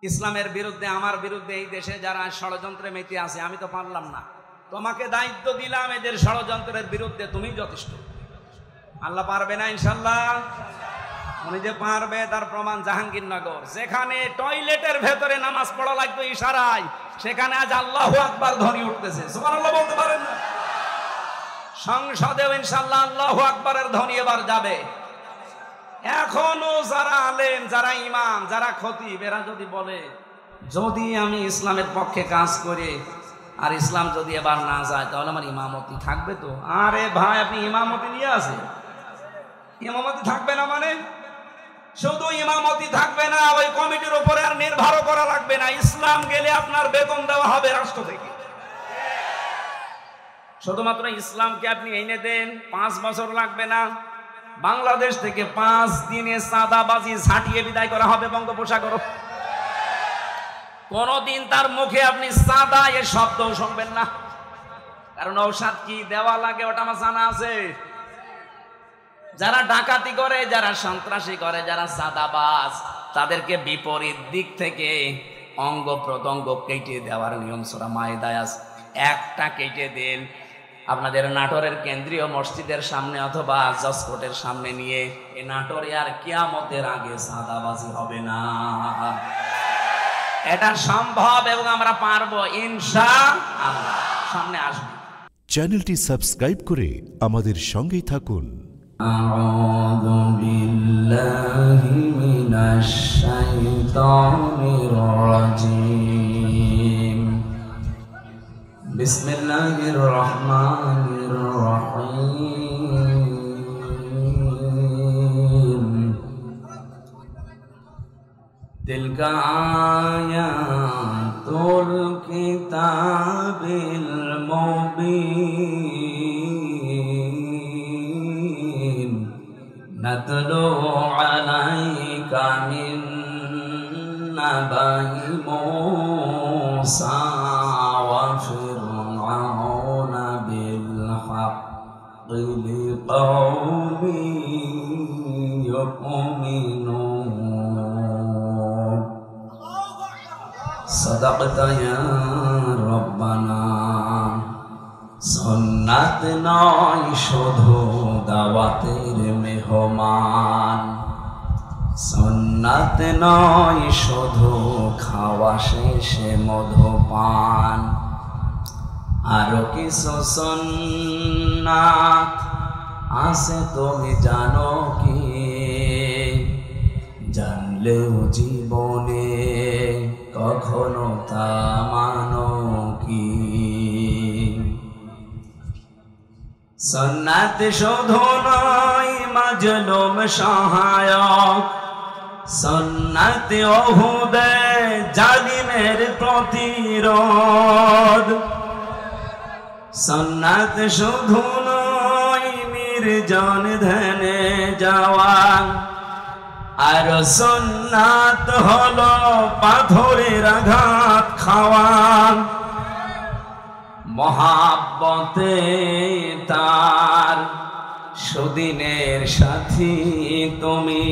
ইসলামের বিরুদ্ধে, আমার বিরুদ্ধে এই দেশে যারা ষড়যন্ত্রে মেতে আছে, আমি তো পারলাম না, তোমাকে দায়িত্ব দিলাম এদের ষড়যন্ত্রের বিরুদ্ধে, তুমি যথেষ্ট। আল্লাহ পারবে না ইনশাল্লাহ? উনি যে পারবে তার প্রমাণ জাহাঙ্গীরনগর, যেখানে টয়লেটের ভেতরে নামাজ পড়া লাগতো ইশারায়, সেখানে আজ আল্লাহু আকবার ধ্বনি উঠতেছে। সুবহানাল্লাহ বলতে পারেন না? সংসদেও ইনশাআল্লাহ আল্লাহু আকবারের ধ্বনি এবার যাবে। এখনো যারা আলেম, যারা ইমাম, যারা খতিব, এরা যদি বলে যদি আমি ইসলামের পক্ষে কাজ করি আর ইসলাম যদি এবার না যায় তাহলে আমার ইমামতি থাকবে তো? আরে ভাই, আপনি ইমামতি নিয়ে আসেন, ইমামতি থাকবে না মানে? শুধু ইমামতি থাকবে না, ওই কমিটির উপরে আর নির্ভর করা লাগবে না। ইসলাম গেলে আপনার বেতন দেওয়া হবে রাষ্ট্র থেকে। শুধুমাত্র ইসলামকে আপনি এনে দেন, 5 বছর লাগবে না। বাংলাদেশ থেকে 5 দিনে চাঁদাবাজি ঝাঁটিয়ে বিদায় করা হবে বঙ্গোপসাগর। কোনদিন তার মুখে আপনি চাঁদা এর শব্দও শুনবেন না, কারণ ঔষধ কি দেওয়া লাগে ওটা আমার জানা আছে। যারা ডাকাতি করে, যারা সন্ত্রাসী করে, যারা চাঁদাবাজ, তাদেরকে বিপরীত দিক থেকে অঙ্গ প্রত্যঙ্গ কেটে দেওয়ার নিয়ম সূরা মায়েদায় আছে। একটা কেটে দেন, আপনাদের নাটোরের কেন্দ্রীয় মসজিদের সামনে অথবা জজকোর্টের সামনে নিয়ে, এই নাটোরে আর কিয়ামতের আগে চাঁদাবাজি হবে না। এটা সম্ভব এবং আমরা পারবো ইনশাআল্লাহ। সামনে আসবে। চ্যানেলটি সাবস্ক্রাইব করে আমাদের সঙ্গেই থাকুন। আউযু বিল্লাহি মিনাশ শাইতানির রাজীম। বিসমিল্লাহির রহমানির রহিম। তিলকা আয়াতুল কিতাবিল মুবিন নাতলু আলাইকা মিন নাবাই মূসা ওয়া ফিরআউনা বিল হাক্কি লিকাওমিন ইউমিনুন। সাদাকতা ইয়া রব্বানা। সুন্নাত নয় শুধু দাওয়াতের মেহমান, সুন্নাত নয় শুধু খাওয়া শেষে মধুপান, আরো কিছু সুন্নাত আছে তুমি জানো কি? জানলেও জীবনে কখনো তা মানো কি? সুন্নাত শুধু নয় মাজলুম সহায়ক, সুন্নাত ওহুদে জালিমের প্রতিরোধ, সুন্নাত শুধু নয় নির্জন ধ্যানে যাওয়া, আর সুন্নাত হলো পাথরের আঘাত খাওয়া। মহাব্বতে তার সুদিনের সাথী তুমি,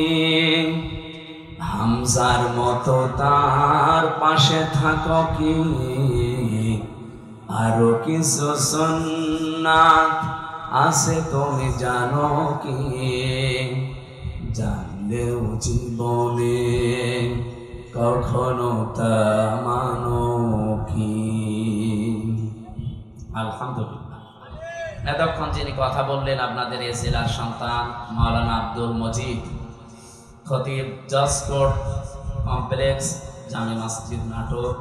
হামজার মতো তার পাশে থাকো কি? আরো কিছু সুন্নাত আছে তুমি জানো কি? জানলেও জীবনে কখনো তা মানো কি? আলহামদুলিল্লাহ। এতক্ষণ যিনি কথা বললেন আপনাদের এই জেলার সন্তান মাওলানা আব্দুল মজিদ, খতিব, জজকোর্ট কমপ্লেক্স, জামে মসজিদ নাটোর।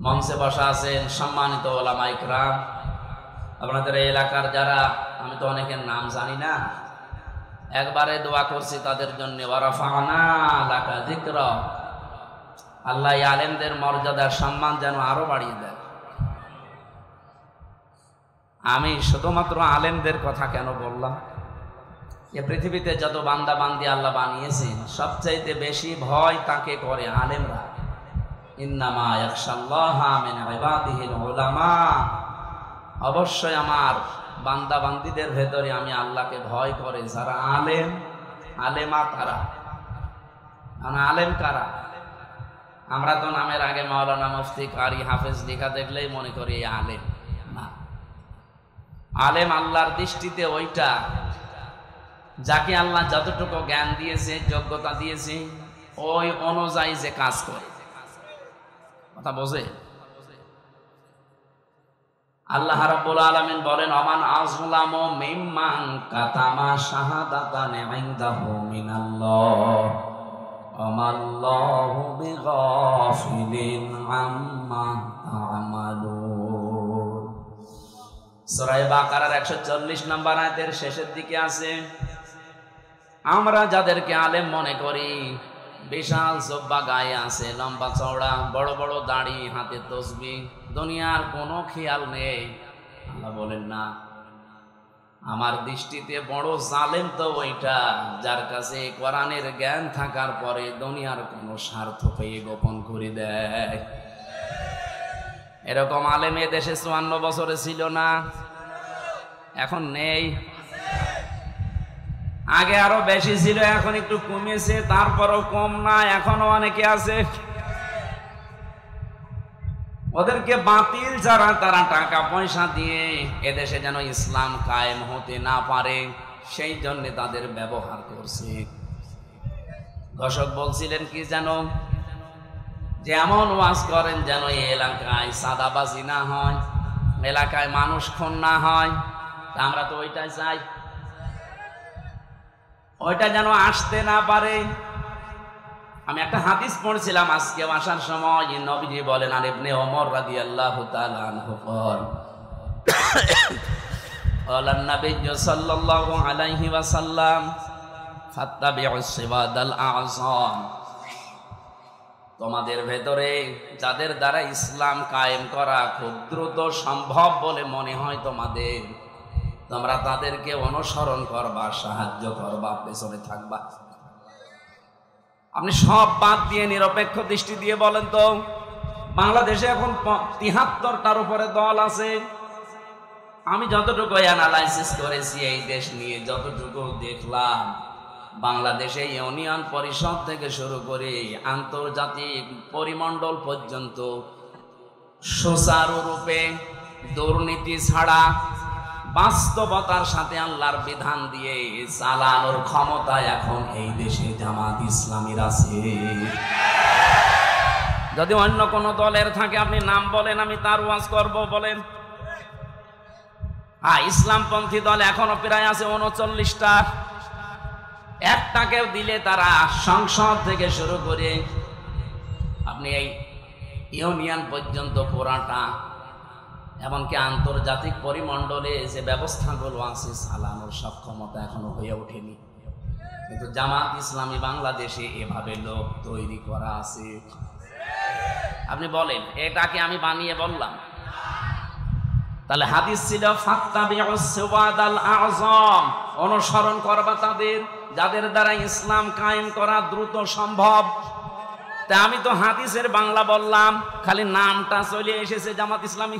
মঞ্চে বসা আছেন সম্মানিত ওলামা ইকরাম। আপনাদের এই এলাকার যারা, আমি তো অনেকের নাম জানি না, একবারে দোয়া করছি তাদের জন্য। ওয়ারাফা'না লাকা যিকরা। আল্লাহ এই আলেমদের মর্যাদার সম্মান যেন আরো বাড়িয়ে দেয়। আমি শুধুমাত্র আলেমদের কথা কেন বললাম? এ পৃথিবীতে যত বান্দা বান্দি আল্লাহ বানিয়েছেন, সবচাইতে বেশি ভয় তাকে করে আলেমরা। ইন্নামা ইয়াখশাল্লাহা মিন ইবাদিহিল উলামা। অবশ্যই আমার বান্দা বান্দিদের ভেতরে আমি আল্লাহকে ভয় করে যারা আলেম, আলেমা তারা। আলেম কারা? আমরা তো নামের আগে মাওলানা, মুফতি, কারি, হাফেজ লেখা দেখলেই মনে করি আলেম। না, আলেম আল্লাহর দৃষ্টিতে ওইটা যাকে আল্লাহ যতটুকু জ্ঞান দিয়েছে, যোগ্যতা দিয়েছে, ওই অনুযায়ী যে কাজ করে। কথা বোঝে? আল্লাহ রাব্বুল আলামিন বলেন, আমান আযলামু মিম্মান কাতামা শাহাদাতান ইনদাহু মিনাল্লাহ আমাল্লাহু বিগাফিলিন আম্মা তা'মালুন। সূরা বাকারার 140 নম্বর আয়াতের শেষের দিকে আছে, আমরা যাদেরকে আলেম মনে করি, বিশাল জব্বা গায়ে আছে, লম্বা চওড়া, বড় বড় দাড়ি, হাতে তসবিহ, দুনিয়ার কোনো খেয়াল নেই। আল্লাহ বলেন না, আমার দৃষ্টিতে বড় জালেম তো ওইটা যার কাছে কোরআনের জ্ঞান থাকার পরে দুনিয়ার কোনো স্বার্থ পেয়ে গোপন করে দেয়। এরকম আলেম এ দেশে 54 বছরে ছিল না, এখন নেই। আগে আরো বেশি ছিল, এখন একটু কমেছে, তারপরও কম না, এখনো অনেকে আছে। ওদেরকে বাতিল যারা, তারা টাকা পয়সা দিয়ে এদেশে যেন ইসলাম কায়েম হতে না পারে, সেই জন্য তাদের ব্যবহার করছে। দর্শক বলছিলেন কি জানো, যে এমন ওয়াজ করেন যেন এই এলাকায় সাদাবাজি না হয়, এলাকায় মানুষ খুন না হয়। আমরা তো ওইটাই চাই, ওইটা যেন আসতে না পারে। আমি একটা হাদিস পড়ছিলাম আজকে আসার সময়, নবীজি বলেন, আর ইবনে ওমর রাদিয়াল্লাহু তাআলা আনহু قال النبي صلى الله عليه وسلم فاتبعوا السواد الاعظم। তোমাদের ভেতরে যাদের দ্বারা ইসলাম কায়েম করা খুব দ্রুত সম্ভব বলে মনে হয় তোমাদের, তোমরা তাদেরকে অনুসরণ করবা, সাহায্য করবা, পেছনে থাকবা। আপনি সব বাদ দিয়ে নিরপেক্ষ দৃষ্টি দিয়ে বলেন তো, বাংলাদেশে এখন ৭৩টার উপরে দল আছে। আমি যতটুকু অ্যানালাইসিস করেছি এই দেশ নিয়ে, যতটুকু দেখলাম, বাংলাদেশে ইউনিয়ন পরিষদ থেকে শুরু করে আন্তর্জাতিক পরিমণ্ডল পর্যন্ত সুচারুরূপে দুর্নীতি ছাড়া বাস্তবতার সাথে আল্লাহর বিধান দিয়ে চালানোর ক্ষমতা এখন এই দেশে জামাত ইসলামীর আছে। যদি অন্য কোন দলের থাকে আপনি নাম বলেন, আমি তার ওয়াজ করব, বলেন। হ্যাঁ, ইসলামপন্থী দল এখনো প্রায় আছে 39টা। একটাকেও দিলে তারা সংসদ থেকে শুরু করে আপনি এই ইউনিয়ন পর্যন্ত পুরাটা, এমনকি আন্তর্জাতিক পরিমণ্ডলে যে ব্যবস্থাগুলো আছে চালানোর সক্ষমতা এখনো হয়ে ওঠেনি। কিন্তু জামাত ইসলামী বাংলাদেশে এভাবে লোক তৈরি করা আছে। আপনি বলেন, এটাকে আমি বানিয়ে বললাম? তাহলে হাদিস ছিল ফাত্তাবিউস সিওয়াদাল আযম, অনুসরণ করবা তাদের যাদের দ্বারা ইসলাম কায়েম করা দ্রুত সম্ভব। তা আমি তো হাদিসের বাংলা বললাম, খালি নামটা চলে এসেছে জামাত ইসলামী।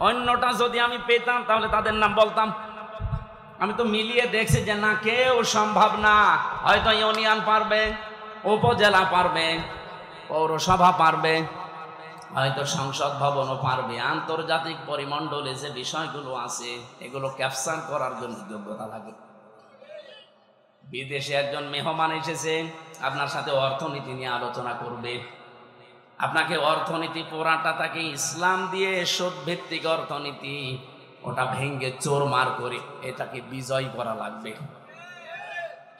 অন্যটা যদি আমি পেতাম তাহলে তাদের নাম বলতাম। আমি তো মিলিয়ে দেখছি যে না, কেউ সম্ভব না। হয়তো ইউনিয়ন পারবে, উপজেলা পারবে, পৌরসভা পারবে, হয়তো সংসদ ভবনও পারবে। আন্তর্জাতিক পরিমণ্ডলে যে বিষয়গুলো আছে এগুলো ক্যাপচার করার জন্য যোগ্যতা লাগে। বিদেশে একজন মেহমান এসেছে, আপনার সাথে অর্থনীতি নিয়ে আলোচনা করবে। আপনাকে অর্থনীতি পুরাটা তাকে ইসলাম দিয়ে সুদ ভিত্তিক অর্থনীতি, ওটা ভেঙ্গে চোরমার করে এটাকে বিজয় করা লাগবে।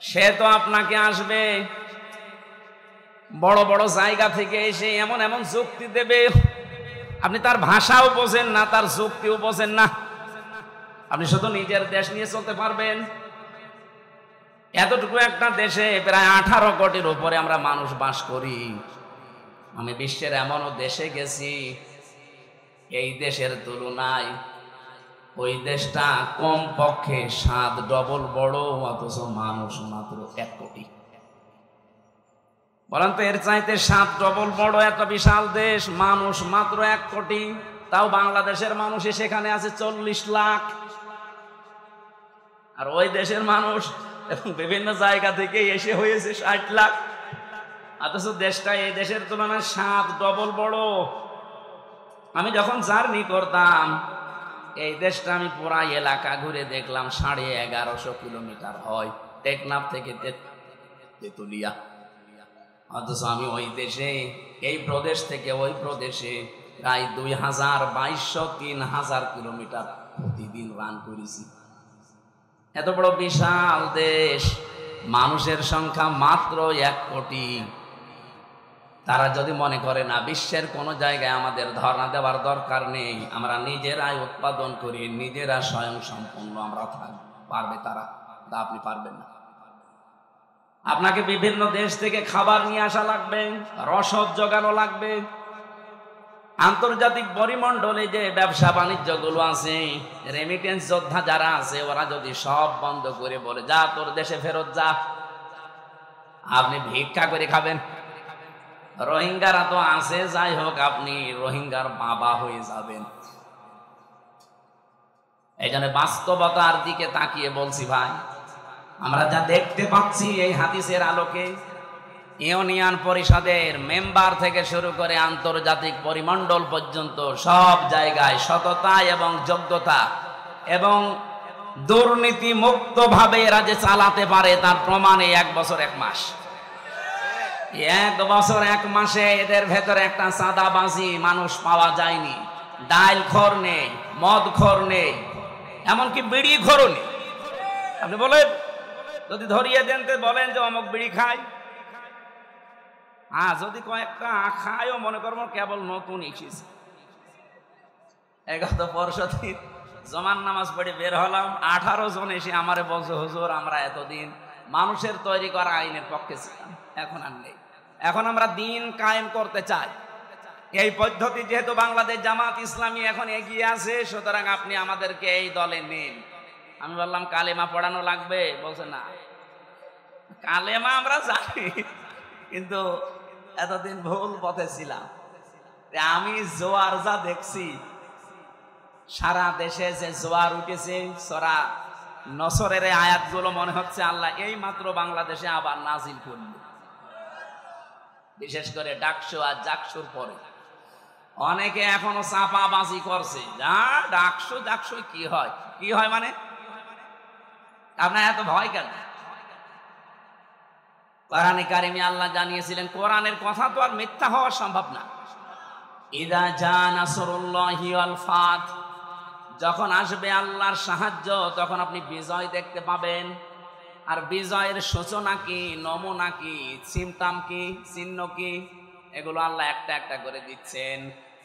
সে তো আপনাকে আসবে বড় বড় জায়গা থেকে এসে এমন এমন যুক্তি দেবে, আপনি তার ভাষাও বোঝেন না, তার যুক্তিও বোঝেন না। আপনি শুধু নিজের দেশ নিয়ে চলতে পারবেন। এতটুকু একটা দেশে প্রায় 18 কোটির উপরে আমরা মানুষ বাস করি। আমি বিশ্বের এমনও দেশে গেছি, এই দেশের তুলনায় ওই দেশটা কম পক্ষে 7 ডবল বড়, অথচ মানুষ মাত্র 1 কোটি। বলেন তো, এর চাইতে 7 ডবল বড় একটা বিশাল দেশ, মানুষ মাত্র 1 কোটি। তাও বাংলাদেশের মানুষ সেখানে আছে 40 লাখ। আর ওই দেশের মানুষ বিভিন্ন জায়গা থেকে এসে হয়েছে 60 লাখ। অথচ দেশটা এই দেশের তুলনায় 7 ডবল বড়। আমি যখন জার্নি করতাম এই দেশটা, আমি পুরা এলাকা ঘুরে দেখলাম 1150 কিলোমিটার হয় টেকনাফ থেকে তেতুলিয়া। অথচ আমি ওই দেশে, এই প্রদেশ থেকে ওই প্রদেশে প্রায় 2200-3000 কিলোমিটার প্রতিদিন রান করেছি। এত বড় বিশাল দেশ, মানুষের সংখ্যা মাত্র 1 কোটি। তারা যদি মনে করে না বিশ্বের কোন জায়গায় আমাদের ধর্ণা দেওয়ার দরকার নেই, আমরা নিজেরাই উৎপাদন করি, নিজেরা স্বয়ং সম্পূর্ণ আমরা থাকব, পারবে তারা? তা আপনি পারবেন না। আপনাকে বিভিন্ন দেশ থেকে খাবার নিয়ে আসা লাগবে, রসদ জোগানো লাগবে। আন্তর্জাতিক পরিমণ্ডলে যে ব্যবসা বাণিজ্য গুলো আছে, রেমিটেন্স যোদ্ধা যারা আছে, ওরা যদি সব বন্ধ করে বলে যা তোর দেশে ফেরত যা, আপনি ভিক্ষা করে খাবেন। রোহিঙ্গারা তো আছে, যাই হোক আপনি রোহিঙ্গার বাবা হয়ে যাবেন। এই জন্য বাস্তবতার দিকে তাকিয়ে বলছি ভাই, আমরা যা দেখতে পাচ্ছি এই হাদিসের আলোকে, ইউনিয়ন পরিষদের মেম্বার থেকে শুরু করে আন্তর্জাতিক পরিমণ্ডল পর্যন্ত সব জায়গায় সততা এবং যোগ্যতা এবং দুর্নীতি মুক্ত ভাবে এরা যে চালাতে পারে তার প্রমাণে 1 বছর 1 মাস। 1 বছর 1 মাসে এদের ভেতরে একটা চাঁদাবাজি মানুষ পাওয়া যায়নি। ডাইল খোর নেই, মদ খোর নেই, এমনকি বিড়ি খোরও নেই। আপনি বলেন, যদি ধরিয়ে দেন তো বলেন যে অমুক বিড়ি খায়। যদি কয়েকটা খায়ও মনে করবো কেবল নতুন এসেছে। গত পরশুদিন জমান নামাজ পড়ে বের হলাম, 18 জন এসে আমারে বলছে হুজুর আমরা এতদিন মানুষের তৈরি করা আইনের পক্ষে ছিলাম, এখন আর নেই, এখন আমরা দিন কায়েম করতে চাই। এই পদ্ধতি যেহেতু বাংলাদেশ জামাত ইসলামী এখন এগিয়ে আছে, সুতরাং আপনি আমাদেরকে এই দলে নিন। আমি বললাম কালেমা পড়ানো লাগবে? বলছে না, কালেমা আমরা জানি, কিন্তু এতদিন ভুল পথে ছিলাম। আমি জোয়ার যা দেখছি, সারা দেশে যে জোয়ার উঠেছে, সূরা নসরের আয়াতগুলো মনে হচ্ছে আল্লাহ এই মাত্র বাংলাদেশে আবার নাজিল করল। বিশেষ করে ডাকসু আর জাকসুর পরে অনেকে এখনো চাপাবাজি করছে, যা ডাকসু জাকসু কি হয়, কি হয় মানে আপনার এত ভয় কেন? কোরআনে কারিমে আল্লাহ জানিয়েছিলেন কোরআনের কথা তো আর মিথ্যা হওয়া সম্ভব না। ইযা জা নাসরুল্লাহি ওয়াল ফাত, যখন আসবে আল্লাহর সাহায্য তখন আপনি বিজয় দেখতে পাবেন। আর বিজয়ের সূচনা কি, নমুনা কি, সিমটম কি, চিহ্ন কি, এগুলো আল্লাহ একটা একটা করে দিচ্ছেন।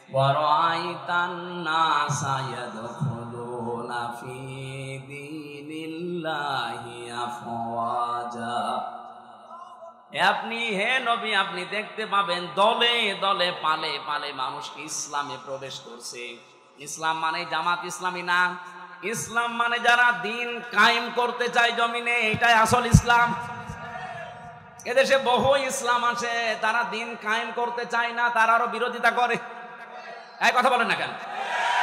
ওয়ারাআইতান নাসা ইয়াদখুলুনা ফি দীনিল্লাহি আফওয়াজা, আপনি হে নবী আপনি দেখতে পাবেন দলে দলে পালে পালে মানুষ ইসলামে প্রবেশ করছে। ইসলাম মানে জামাত ইসলামী না, ইসলাম মানে যারা দিন কায়েম করতে চায় জমিনে, এটাই আসল ইসলাম। এদেশে বহু ইসলাম আছে, তারা দিন কায়েম করতে চায় না, তারা আরো বিরোধিতা করে। এই কথা বলেন না কেন?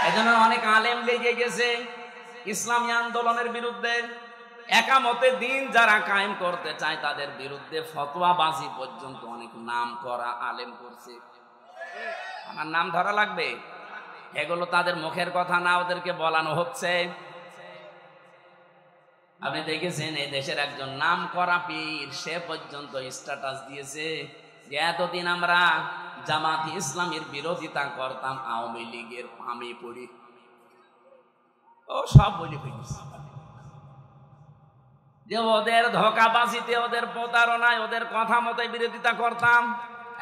এজন্য অনেক আলেম লেগে গেছে ইসলামী আন্দোলনের বিরুদ্ধে। একামতে দিন যারা কায়েম করতে চায় তাদের বিরুদ্ধে ফতোয়াবাজি পর্যন্ত অনেক নাম করা আলেম করছে। আমার নাম ধরা লাগবে? এগুলো তাদের মুখের কথা না, ওদেরকে বলানো হচ্ছে। আপনি দেখেছেন এই দেশের একজন নাম করা পীর, সে পর্যন্ত স্ট্যাটাস দিয়েছে যে এতদিন আমরা জামাত ইসলামের বিরোধিতা করতাম, আওয়ামী লীগের আমি পড়ি। ও সব বলি ফেলেছে যে ওদের ধোঁকাবাজিতে, ওদের প্রতারণায়, ওদের কথা মতো বিরোধিতা করতাম।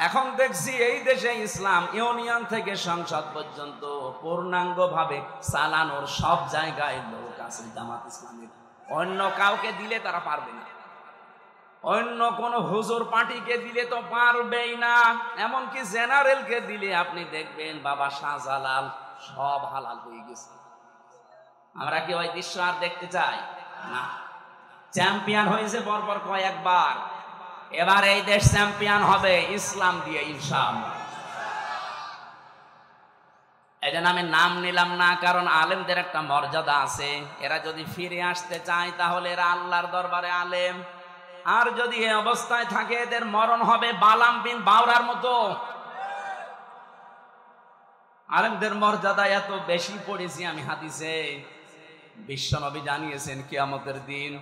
এখন দেখছি এই দেশে ইসলাম ইউনিয়ন থেকে সংসদ পর্যন্ত পূর্ণাঙ্গ ভাবে চালানোর সব জায়গায় লোক আছে জামাত ইসলামের। অন্য কাউকে দিলে তারা পারবে না, অন্য কোন হুজুর পার্টিকে দিলে তো পারবেই না। এমনকি জেনারেলকে দিলে আপনি দেখবেন বাবা শাহজালাল সব হালাল হয়ে গেছে। আমরা কি ওই দৃশ্য আর দেখতে চাই না? চ্যাম্পিয়ন হয়েছে পরপর কয়েকবার, এবার এই দেশ চ্যাম্পিয়ন হবে ইসলাম দিয়ে ইনশাআল্লাহ। এই জন্য আমি নাম নিলাম না, কারণ আলেমদের একটা মর্যাদা আছে। এরা যদি ফিরে আসতে চায় তাহলে এরা আল্লাহর দরবারে আলেম, আর যদি এই অবস্থায় থাকে এদের মরণ হবে বালাম বিন বাওরার মতো। আলেমদের মর্যাদা এত বেশি পড়েছি আমি হাদিসে, বিশ্বনবী জানিয়েছেন কিয়ামতের দিন।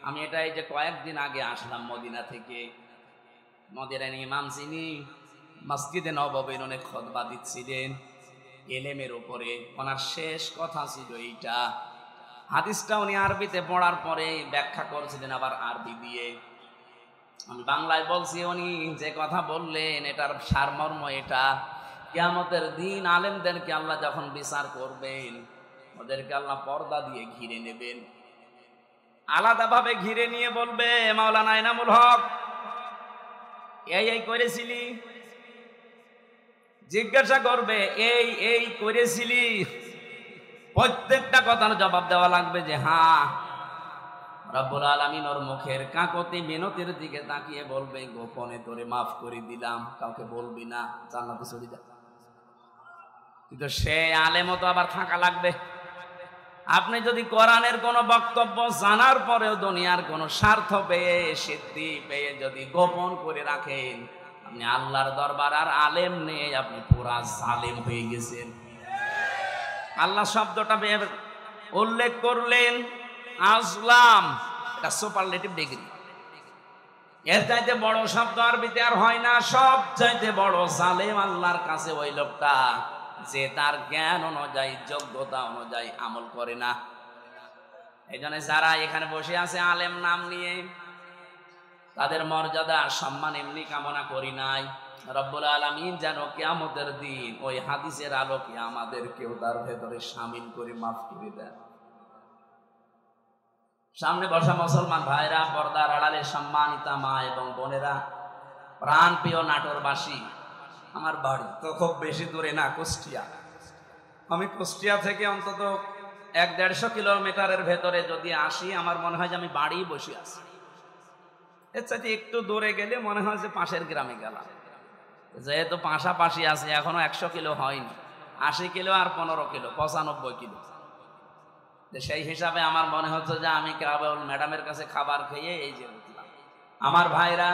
আমি এটা এই যে কয়েকদিন আগে আসলাম মদিনা থেকে, মদিনার ইমাম যিনি মসজিদে নববীর অনেক খুতবা দিচ্ছিলেন এলেমের উপরে, ওনার শেষ কথা ছিল এইটা। হাদিসটা উনি আরবিতে পড়ার পরে ব্যাখ্যা করছিলেন আবার আরবি দিয়ে। আমি বাংলায় বলছি, উনি যে কথা বললেন এটার সারমর্ম এটা, কিয়ামতের দিন আলেমদেরকে আল্লাহ যখন বিচার করবেন ওদেরকে আল্লাহ পর্দা দিয়ে ঘিরে নেবেন, আলাদাভাবে ঘিরে নিয়ে বলবে, মাওলানা এনামুল হক এই করেছিলি, জিজ্ঞাসা করবে এই করেছিলি, প্রত্যেকটা কথার জবাব দেওয়া লাগবে যে হ্যাঁ। রব্বুল আলামিন ওর মুখের কাকতি মিনতির দিকে তাকিয়ে বলবে, গোপনে তোরে মাফ করে দিলাম, কাউকে বলবি না, জান্নাতে চলে যা। কিন্তু সে আলেমও তো আবার থাকা লাগবে। আপনি যদি কোরআনের কোন বক্তব্য জানার পরেও দুনিয়ার কোন স্বার্থ পেয়ে সিদ্ধি পেয়ে যদি গোপন করে রাখেন, আপনি আল্লাহর দরবার আর আলেম নেই, আপনি পুরা জালেম হয়ে গেছেন। আল্লাহ শব্দটা উল্লেখ করলেন আজলাম, এটা সুপারলেটিভ ডিগ্রি, এর চাইতে বড় শব্দ আরবিতে আর হয় না। সব চাইতে বড় জালেম আল্লাহর কাছে ওই লোকটা যে তার জ্ঞান অনুযায়ী যোগ্যতা অনুযায়ী আমল করে না। এই জন্য যারা এখানে বসে আছে আলেম নাম নিয়ে, তাদের মর্যাদা আর সম্মান এমনি কামনা করি নাই। রব্বুল আলামিন যেন কিয়ামতের দিন ওই হাদিসের আলোকে আমাদেরকেও তার ভেতরে শামিল করে মাফ করে দেন। সামনে বসা মুসলমান ভাইরা, পর্দার আড়ালে সম্মানিতা মা এবং বোনেরা, প্রাণ প্রিয় নাটোরবাসী, আমার বাড়ি তো খুব বেশি দূরে না, কুষ্টিয়া। আমি কুষ্টিয়া থেকে অন্তত 1-150 কিলোমিটারের ভেতরে যদি আসি, আমার মনে হয় যে আমি বাড়ি বসে আছি। এর চাইতে একটু দূরে গেলে মনে হয় যে পাশের গ্রামে গেলাম। যেহেতু পাশাপাশি আছে, এখনো 100 কিলো হয়নি, 80 কিলো আর 15 কিলো, 95 কিলো। সেই হিসাবে আমার মনে হচ্ছে যে আমি কেবল ম্যাডামের কাছে খাবার খেয়ে এই যে উঠলাম। আমার ভাইরা,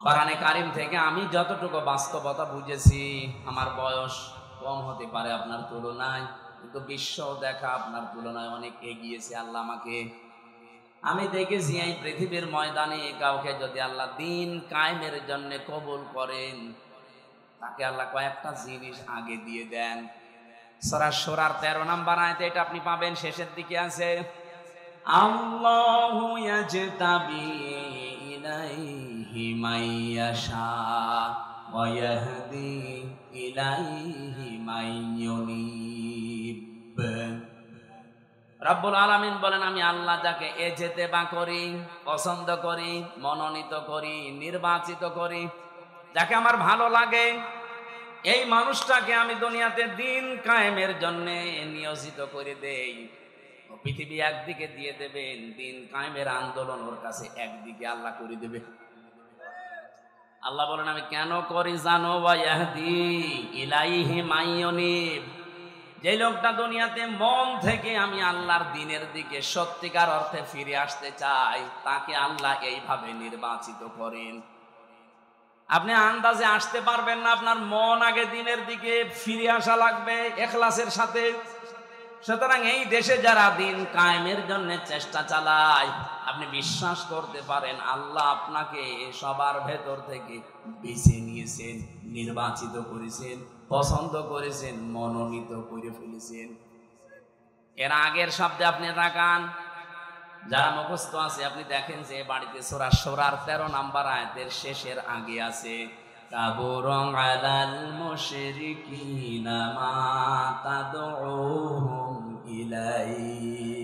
কোরআনে কারিম থেকে আমি যতটুকু বাস্তবতা বুঝেছি, আমার বয়স কম হতে পারে আপনার তুলনায়, কিন্তু বিশ্ব দেখা আপনার তুলনায় অনেক এগিয়েছে আল্লাহ আমাকে। আমি দেখেছি এই পৃথিবীর ময়দানে কাউকে যদি আল্লাহ দিন কায়েমের জন্য কবুল করেন, তাকে আল্লাহ কয়েকটা জিনিস আগে দিয়ে দেন। সূরা শূরার 13 নম্বর আয়াতে এটা আপনি পাবেন, শেষের দিকে আছে, আল্লাহু ইয়াজতাবি ইলাইহি মাইয়াশা ওয়া ইয়াহদি ইলাইহি মাইয়ুনিব। রব্বুল আলামিন বলেন, আমি আল্লাহ যাকে ইজতেবা করি, পছন্দ করি, মনোনীত করি, নির্বাচিত করি, যাকে আমার ভালো লাগে, এই মানুষটাকে আমি দুনিয়াতে দিন কায়েমের জন্য নিয়োজিত করে দেই। পৃথিবী একদিকে দিয়ে দেবেন, দিন কায়েমের আন্দোলন ওর কাছে একদিকে আল্লাহ করে দেবে। আল্লাহ বলেন, আমি কেন করি জানো? ওয়া ইয়াহদি ইলাইহি মাইয়ুনিব। যে লোকটা দুনিয়াতে মন থেকে আমি আল্লাহর দিনের দিকে সত্যিকার অর্থে ফিরে আসতে চাই, তাকে আল্লাহ এইভাবে নির্বাচিত করেন। আপনি আন্দাজে আসতে পারবেন না, আপনার মন আগে দিনের দিকে ফিরে আসা লাগবে ইখলাসের সাথে। সুতরাং এই দেশে যারা দিন কায়েমের জন্য চেষ্টা চালায়, আপনি বিশ্বাস করতে পারেন আল্লাহ আপনাকে সবার ভেতর থেকে বেছে নিয়েছেন, নির্বাচিত করেছেন, পছন্দ করেছেন, মনোনীত করে ফেলেছেন। এর আগের শব্দে আপনি তাকান, যারা মুখস্থ আছে আপনি দেখেন যে বাড়িতে সূরা শূরার 13 নম্বর আয়াতের শেষের আগে আছে, কাবুরুন আলাল মুশরিকিনা মা তাদউহুম ইলাইহি।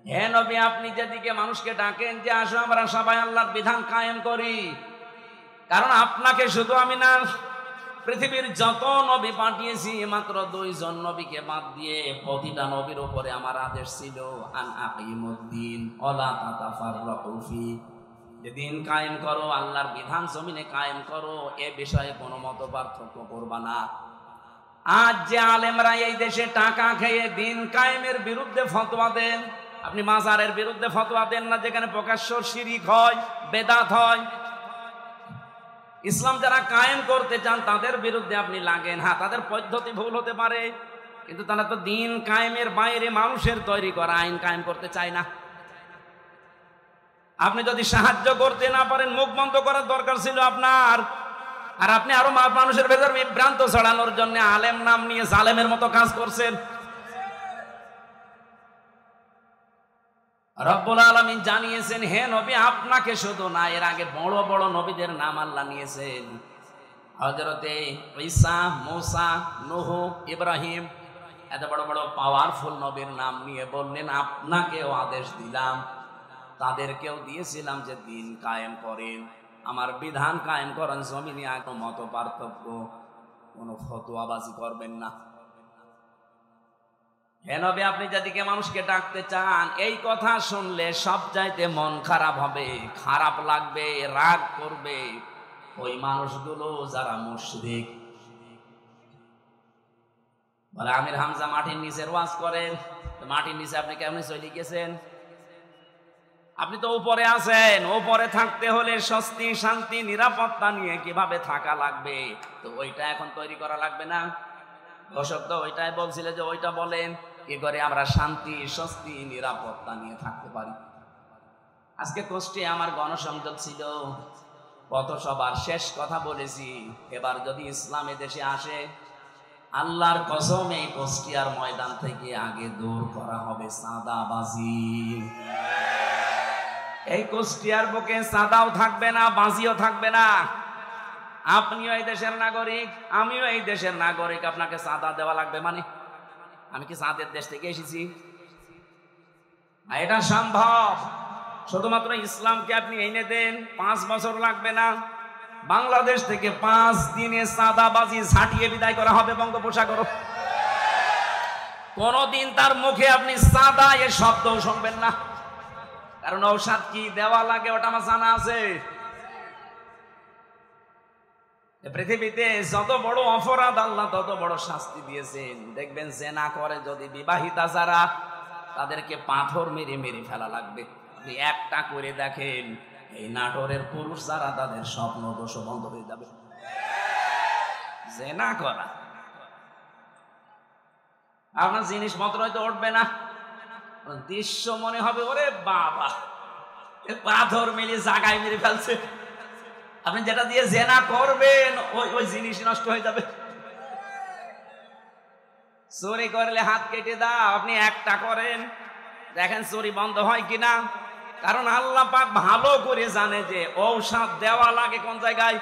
হে নবী, আপনি যেদিকে মানুষকে ডাকেন যে আসো আমরা সবাই আল্লাহর বিধান কায়েম করি, কারণ আপনাকে শুধু আমি না, পৃথিবীর যত নবী পাঠিয়েছি মাত্র 2 জন নবীকে বাদ দিয়ে প্রতিটা নবীর উপরে আমার আদেশ ছিল আন আকিমুদ্দিন ওয়ালা তাতাফাররাকু ফি, যে দিন কায়েম করো, আল্লাহর বিধান জমিনে কায়েম করো, এ বিষয়ে কোনো মত পার্থক্য করবা না। আজ যে আলেমরা এই দেশে টাকা খেয়ে দিন কায়েমের বিরুদ্ধে ফতোয়া দেন, আপনি মাজারের বিরুদ্ধে ফতোয়া দেন না যেখানে প্রকাশ্য শিরিক হয়, বেদাত হয়। ইসলাম যারা কায়েম করতে চান তাদের বিরুদ্ধে আপনি লাগেন। হ্যাঁ, তাদের পদ্ধতি ভুল হতে পারে, কিন্তু তারা তো দিন কায়েমের বাইরে মানুষের তৈরি করা আইন কায়েম করতে চায় না। আপনি যদি সাহায্য করতে না পারেন, মুখ বন্ধ করার দরকার ছিল আপনার। আর আপনি আরো মানুষের ভেতর বিভ্রান্ত ছড়ানোর জন্য আলেম নাম নিয়ে জালেমের মতো কাজ করছেন। রব্বুল আলামিন জানিয়েছেন, হে নবী, আপনাকে শুধু না, এর আগে বড় বড় নবীদের নাম আল্লাহ নিয়েছেন। হযরতে ঈসা, মূসা, নূহ, ইব্রাহিম, এত বড় বড় পাওয়ারফুল নবীর নাম নিয়ে বললেন আপনাকেও আদেশ দিলাম, তাদেরকেও দিয়েছিলাম যে দিন কায়েম করেন, আমার বিধান কায়েম করেন, জমিনে কোনো মত পার্থক্য, কোনো ফতোয়াবাজি করবেন না। হে নবী, আপনি যাদিকে মানুষকে ডাকতে চান, এই কথা শুনলে সব চাইতে মন খারাপ হবে, খারাপ লাগবে, রাগ করবে ওই মানুষগুলো যারা মুশরিক। বলে আমির হামজা মাটির নিচের ওয়াজ করেন, মাটির নিচে আপনি কেমন চলে গেছেন? আপনি তো উপরে আছেন, উপরে থাকতে হলে স্বস্তি, শান্তি, নিরাপত্তা নিয়ে কিভাবে থাকা লাগবে, তো ওইটা এখন তৈরি করা লাগবে না? দর্শক তো ওইটাই বলছিল যে ওইটা বলেন, কি করে আমরা শান্তি, স্বস্তি, নিরাপত্তা নিয়ে থাকতে পারি। আজকে কষ্টে আমার গণসংযোগ ছিল, কত সবার শেষ কথা বলেছি, এবার যদি ইসলাম দেশে আসে, আল্লাহর কসম এই কুষ্টিয়ার ময়দান থেকে আগে দূর করা হবে চাঁদাবাজি। এই কুষ্টিয়ার বুকে চাঁদাও থাকবে না, বাজিও থাকবে না। আপনিও এই দেশের নাগরিক, আমিও এই দেশের নাগরিক, আপনাকে চাঁদা দেওয়া লাগবে মানে? আমি কি চাঁদের দেশ থেকে এসেছি? এটা সম্ভব, শুধুমাত্র ইসলামকে আপনি এনে দেন, 5 বছর লাগবে না। বাংলাদেশ থেকে 5 দিনে চাঁদাবাজি ঝাঁটিয়ে বিদায় করা হবে বঙ্গোপসাগর। কোনদিন তার মুখে আপনি চাঁদা এ শব্দও শুনবেন না, কারণ ঔষধ কি দেওয়া লাগে ওটা আমার জানা আছে। পৃথিবীতে যত বড় অপরাধ আল্লাহ তত বড় শাস্তি দিয়েছেন। দেখবেন জেনা করে যদি বিবাহিতা যারা, তাদেরকে পাথর মেরে মেরে ফেলা লাগবে। আপনি একটা করে দেখেন, এই নাটোরের পুরুষ যারা, তাদের স্বপ্ন দোষ বন্ধ হয়ে যাবে। জেনা করা, আপনার জিনিসপত্র হয়তো উঠবে না, দৃশ্য মনে হবে ওরে বাবা, পাথর মেরে জায়গায় মেরে ফেলছে। আপনি যেটা দিয়ে জেনা করবেন ওই জিনিস নষ্ট হয়ে যাবে। চুরি করলে হাত কেটে দাও, আপনি একটা করেন, দেখেন চুরি বন্ধ হয় কিনা। কারণ আল্লাহ পাক ভালো করে জানে যে ঔষধ দেওয়া লাগে কোন জায়গায়।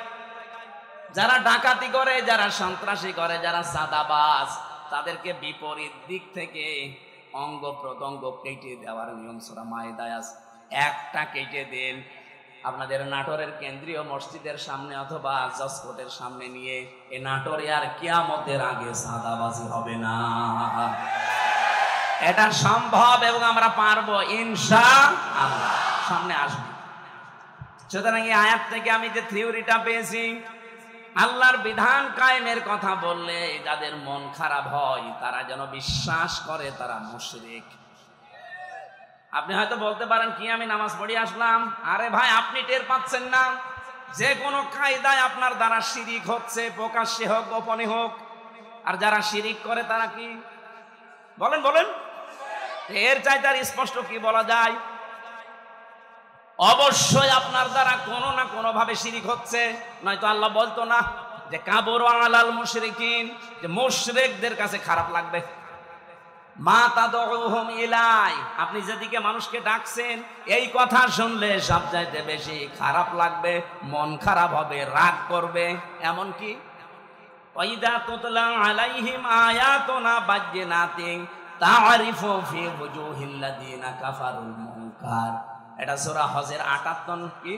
যারা ডাকাতি করে, যারা সন্ত্রাসী করে, যারা চাঁদাবাজ, তাদেরকে বিপরীত দিক থেকে অঙ্গ প্রত্যঙ্গ কেটে দেওয়ার নিয়ম সূরা মায়েদায় আছে। একটা কেটে দেন, আপনাদের নাটোরের কেন্দ্রীয় মসজিদের সামনে অথবা জজকোর্টের সামনে নিয়ে, এই নাটোরে আর কিয়ামতের আগে চাঁদাবাজি হবে না। এটা সম্ভব এবং আমরা পারবো ইনশাআল্লাহ, সামনে আসবে। সুতরাং এই আয়াত থেকে আমি যে থিওরিটা পেয়েছি, আল্লাহর বিধান কায়েমের কথা বললে যাদের মন খারাপ হয়, তারা যেন বিশ্বাস করে তারা মুশরিক। আপনি হয়তো বলতে পারেন, কি আমি নামাজ পড়ে আসলাম? আরে ভাই, আপনি টের পাচ্ছেন না? যে কোনো কায়দায় আপনার দ্বারা শিরিক হচ্ছে, প্রকাশ্যে হোক গোপনে হোক। আর যারা শিরিক করে তারা কি বলেন? বলেন, এর চাইতে আর স্পষ্ট কি বলা যায়? অবশ্যই আপনার দ্বারা কোনো না কোনো ভাবে শিরিক হচ্ছে, নয়তো আল্লাহ বলতো না যে কাবুর আলাল মুশরিকিন, যে মুশরিকদের কাছে খারাপ লাগবে। মা তাদউহুম ইলাই, আপনি যেদিকে মানুষকে ডাকছেন, এই কথা শুনলে সবচাইতে বেশি খারাপ লাগবে, মন খারাপ হবে, রাগ করবে। এমন কি ওয়াইদা তুতলা আলাইহিম আয়াতুনা বাজ্জিনাতিন তা'রিফু ফি ওয়ুজুহিল লাযিনা কাফারুল মুনকার। এটা সূরা হজের 58 কি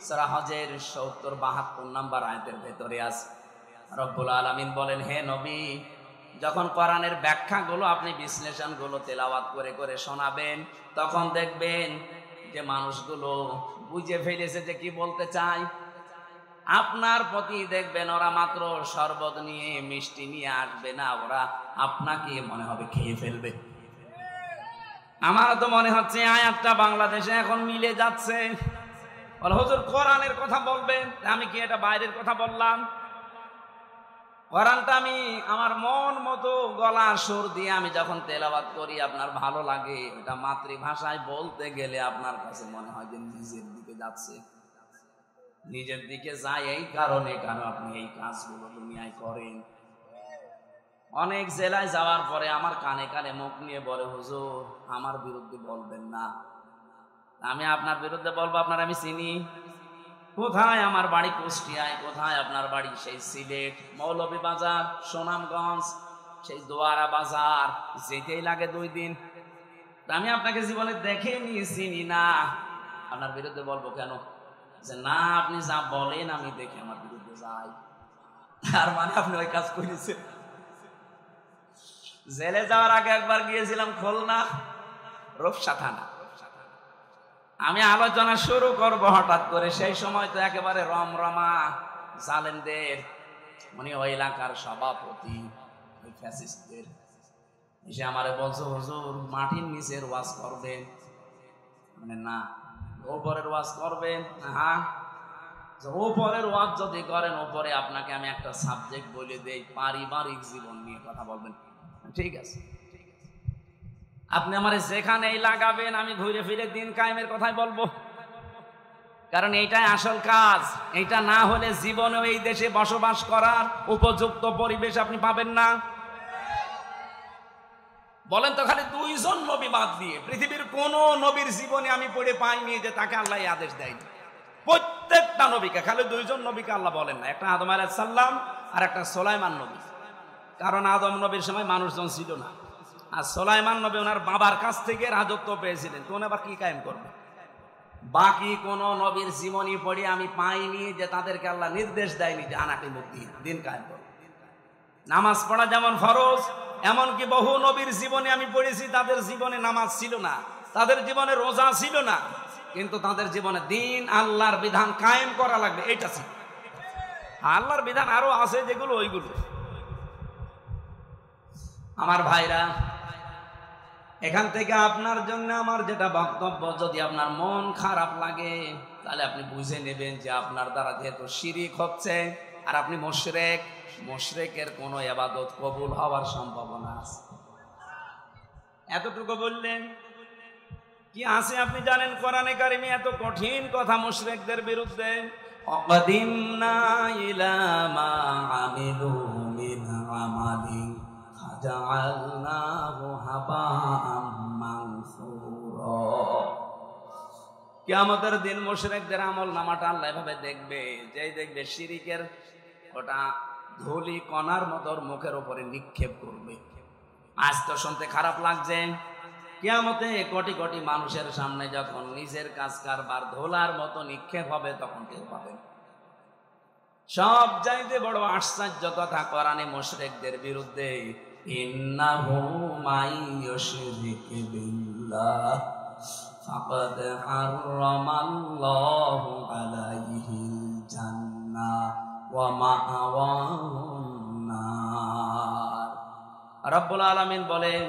সূরা হজের 70-72 নম্বর আয়াতের ভেতরে আছে। রব্বুল আলামিন বলেন, হে নবী, যখন কোরআনের ব্যাখ্যাগুলো আপনি বিশ্লেষণগুলো তেলাওয়াত করে করে শোনাবেন, তখন দেখবেন যে মানুষগুলো বুঝে ফেলেছে যে কি বলতে চায়। আপনার প্রতি দেখবেন ওরা মাত্র শরবত নিয়ে, মিষ্টি নিয়ে আসবে না, ওরা আপনাকে মনে হবে খেয়ে ফেলবে। আমার তো মনে হচ্ছে আয়াতটা বাংলাদেশে এখন মিলে যাচ্ছে। বলে হুজুর কোরআনের কথা বলবেন, আমি কি এটা বাইরের কথা বললাম? কোরআনটা আমি আমার মন মতো গলা সুর দিয়ে আমি যখন তেলাওয়াত করি আপনার ভালো লাগে। এটা মাতৃভাষায় বলতে গেলে আপনার কাছে মনে হয় যে নিজের দিকে যাচ্ছে, নিজের দিকে যায়। এই কারণে কেন আপনি এই কাজগুলো দুনিয়ায় করেন? অনেক জেলায় যাওয়ার পরে আমার কানে কানে মুখ নিয়ে বলে হুজুর আমার বিরুদ্ধে বলবেন না। আমি আপনার বিরুদ্ধে বলবো? আপনার আমি চিনি? কোথায় আমার বাড়ি কুষ্টিয়ায়, কোথায় আপনার বাড়ি সেই সিলেট, মৌলভীবাজার, সুনামগঞ্জ, সেই দোয়ারা বাজার, যেতেই লাগে 2 দিন। আমি আপনাকে জীবনে দেখেনি, চিনি না, আপনার বিরুদ্ধে বলবো কেন? যে না আপনি যা বলেন আমি দেখে আমার বিরুদ্ধে যাই। তার মানে আপনি ওই কাজ করেছেন। জেলে যাওয়ার আগে একবার গিয়েছিলাম খুলনা রূপসা থানা। আমি আলোচনা শুরু করব হঠাৎ করে, সেই সময় তো একেবারে রমরমা জালেমদের, মানে ওই এলাকার সভাপতি ওই ফ্যাসিস্টদের এসে আমারে বলছো হুজুর মাটির নিচের ওয়াজ করবেন। মানে না, ওপরের ওয়াজ করবেন? হ্যাঁ, ওপরের ওয়াজ যদি করেন ওপরে আপনাকে আমি একটা সাবজেক্ট বলে দেই, পারিবারিক জীবন নিয়ে কথা বলবেন। ঠিক আছে, আপনি আমার যেখানেই লাগাবেন আমি ঘুরে ফিরে দিন কায়েমের কথাই বলবো, কারণ এইটাই আসল কাজ। এইটা না হলে জীবনেও এই দেশে বসবাস করার উপযুক্ত পরিবেশ আপনি পাবেন না। বলেন তো, খালি 2 জন নবী বাদ দিয়ে পৃথিবীর কোন নবীর জীবনে আমি পড়ে পাইনি যে তাকে আল্লাহ আদেশ দেয়নি। প্রত্যেকটা নবীকে, খালি 2 জন নবীকে আল্লাহ বলেন না, একটা আদম আলাইহিস সালাম আর একটা সুলাইমান নবী। কারণ আদম নবীর সময় মানুষজন ছিল না, আর সুলাইমান নবী ওনার বাবার কাছ থেকে রাজত্ব পেয়েছিলেন, তো উনি আবার কি কায়েম করবে? বাকি কোন নবীর জীবনী পড়ে আমি পাইনি যে তাদেরকে আল্লাহ নির্দেশ দেয়নি যে আনাকে মুক্তি দিন কায়েম করবে। নামাজ পড়া যেমন ফরজ, এমনকি বহু নবীর জীবনে আমি পড়েছি তাদের জীবনে নামাজ ছিল না, তাদের জীবনে রোজা ছিল না, কিন্তু তাদের জীবনে দিন আল্লাহর বিধান কায়েম করা লাগবে এটা ছিল। আল্লাহর বিধান আরো আছে যেগুলো ওইগুলো। আমার ভাইরা, এখান থেকে আপনার জন্য আমার যেটা বক্তব্য, যদি আপনার মন খারাপ লাগে তাহলে আপনি বুঝে নেবেন যে আপনার দ্বারা যেহেতু শিরিক হচ্ছে আর আপনি মুশরিক, মুশরিকের কোনো ইবাদত কবুল হওয়ার সম্ভাবনা আছে। এতটুকু বললেন কি আছে আপনি জানেন? কোরআনে কারিমে এত কঠিন কথা মুশরিকদের বিরুদ্ধে, অকদিমনা ইলা মা আমিলু মিন আমালিন ফাজআলনাহু হাবাআম মানসুরা। কিয়ামতের দিন মুশরিকদের আমল নামাটা আল্লাহ এভাবে দেখবে, যেই দেখবে শিরিকের ওটা ধুলি কণার মতো মুখের উপরে নিক্ষেপ করবে। আজ তো শুনতে খারাপ লাগছে, কিয়ামতে কোটি কোটি মানুষের সামনে যখন নিজের কাজ কারবার ধুলার মতো নিক্ষেপ হবে তখন টের পাবেন। সব চাইতে বড় আশ্চর্য কথা কোরআনে মুশরিকদের বিরুদ্ধে, ইন্নাহু মাইয়ুশরিক বিল্লাহ ফাকাদ হারামাল্লাহু আলাইহিল জান্নাহ ওয়া মাআওয়াহুন নার। রব্বুল আলামিন বলেন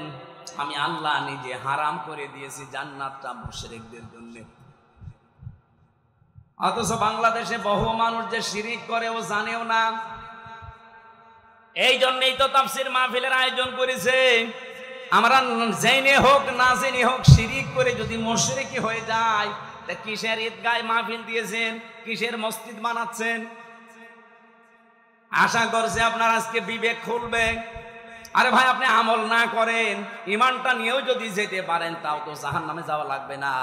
আমি আল্লাহ নিজে হারাম করে দিয়েছি জান্নাতটা মুশরিকদের জন্য। অথচ বাংলাদেশে বহু মানুষ যে শিরিক করে ও জানেও না। এই জন্যই তো তাফসীর মাহফিলের আয়োজন করেছে। আমরা জেনে হোক না জেনে হোক শিরিক করে যদি মুশরিকি হয়ে যায়, তা কিসের ঈদগায় মাহফিল দিয়েছেন, কিসের মসজিদ বানাচ্ছেন? আশা করছে আপনার আজকে বিবেক খুলবে। আরে ভাই, আপনি আমল না করেন, ইমানটা নিয়েও যদি যেতে পারেন তাও তো জাহান্নামে যাওয়া লাগবে না।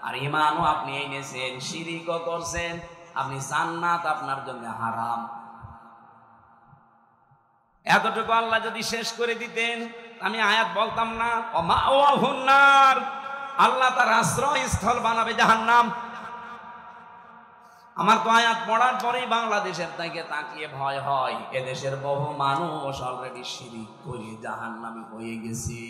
আর ইমানও আপনি এনেছেন, শিরিকও করছেন, আপনি জান্নাত আপনার জন্য হারাম। এতটুকু আল্লাহ যদি শেষ করে দিতেন আমি আয়াত বলতাম না, ওমাওয়াহুন নার, আল্লাহ তার আশ্রয়স্থল বানাবে জাহান্নাম। আমার তো আয়াত পড়ার পরেই বাংলাদেশের থেকে তাকিয়ে ভয় হয়, এদেশের বহু মানুষ অলরেডি শিরিক করে জাহান্নামী হয়ে গেছে।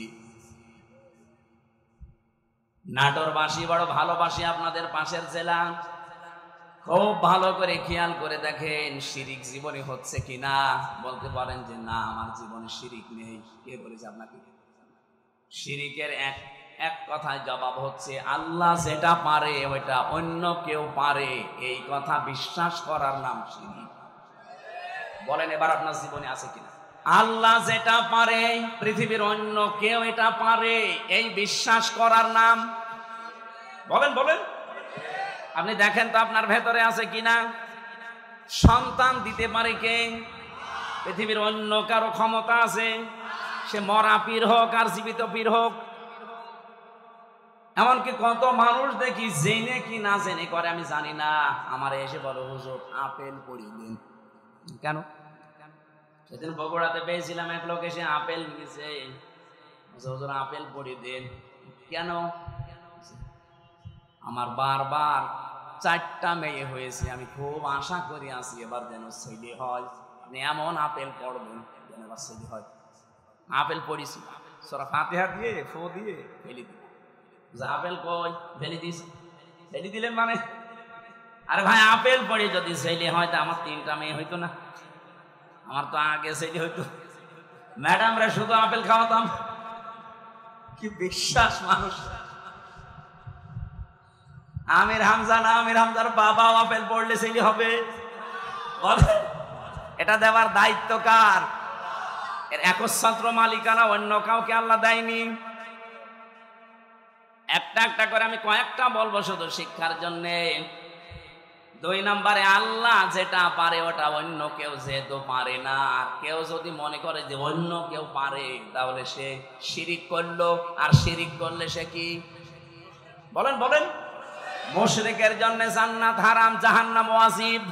নাটোরবাসী বড় ভালোবাসি আপনাদের পাশের জেলা, খুব ভালো করে খেয়াল করে দেখেন শিরিক জীবনে হচ্ছে কিনা। বলতে পারেন যে না আমার জীবনে শিরিক নেই, কে বলেছে আপনাকে? শিরিকের এক কথায় জবাব হচ্ছে আল্লাহ যেটা পারে ওইটা অন্য কেউ পারে, এই কথা বিশ্বাস করার নাম শিরক। বলেন এবার আপনার জীবনে আছে কিনা? আল্লাহ যেটা পারে পৃথিবীর অন্য কেউ এটা পারে, এই বিশ্বাস করার নাম, বলেন বলেন। আপনি দেখেন তো আপনার ভেতরে আছে কিনা? সন্তান দিতে পারে কে? পৃথিবীর অন্য কারো ক্ষমতা আছে? সে মরা পীর হোক আর জীবিত পীর হোক। এমনকি কত মানুষ দেখি জেনে কি না জেনে করে আমি জানি না, আমার এসে বলো হুজুর আপেল পড়িয়ে দিন। কেন? সেদিন বগুড়াতে পেয়েছিলাম এক লোক এসে আপেল নিয়েছে, হুজুর আপেল পড়িয়ে দিন। কেন? আমার বারবার 4টা মেয়ে হয়েছে, আমি খুব আশা করি আছি এবার যেন ছেলে হয়। আপনি এমন আপেল পড়বেন যেন এবার ছেলে হয়। আপেল পড়িছি, সূরা ফাতিহা দিয়ে ফু দিয়ে ফেলে দিই। আপেল কই? ফেলে দিস। ফেলে দিলেন মানে? আরে ভাই আপেল পড়ে যদি ছেলে হয় তা আমার 3টা মেয়ে হইতো না? আমার তো আগে ছেলে হইতো। ম্যাডামরা শুধু আপেল খাওয়াতাম। কি বিশ্বাস মানুষ! আমির হামজা না, আমির হামজার বাবাও আপেল পড়লে ছেলে হবে? এটা দেওয়ার দায়িত্ব কার? এর একচ্ছত্র মালিকানা অন্য কাউকে আল্লাহ দেয়নি। একটা একটা করে আমি কয়েকটা বলবো শুধু শিক্ষার জন্যে। 2 নম্বরে আল্লাহ যেটা পারে ওটা অন্য কেউ যেহেতু পারে না। আর কেউ যদি মনে করে যে অন্য কেউ পারে তাহলে সে শিরিক করলো, আর শিরিক করলে সে কি? বলেন বলেন। মুশরিকের জন্য জান্নাত হারাম, জাহান্নাম ওয়াজিব।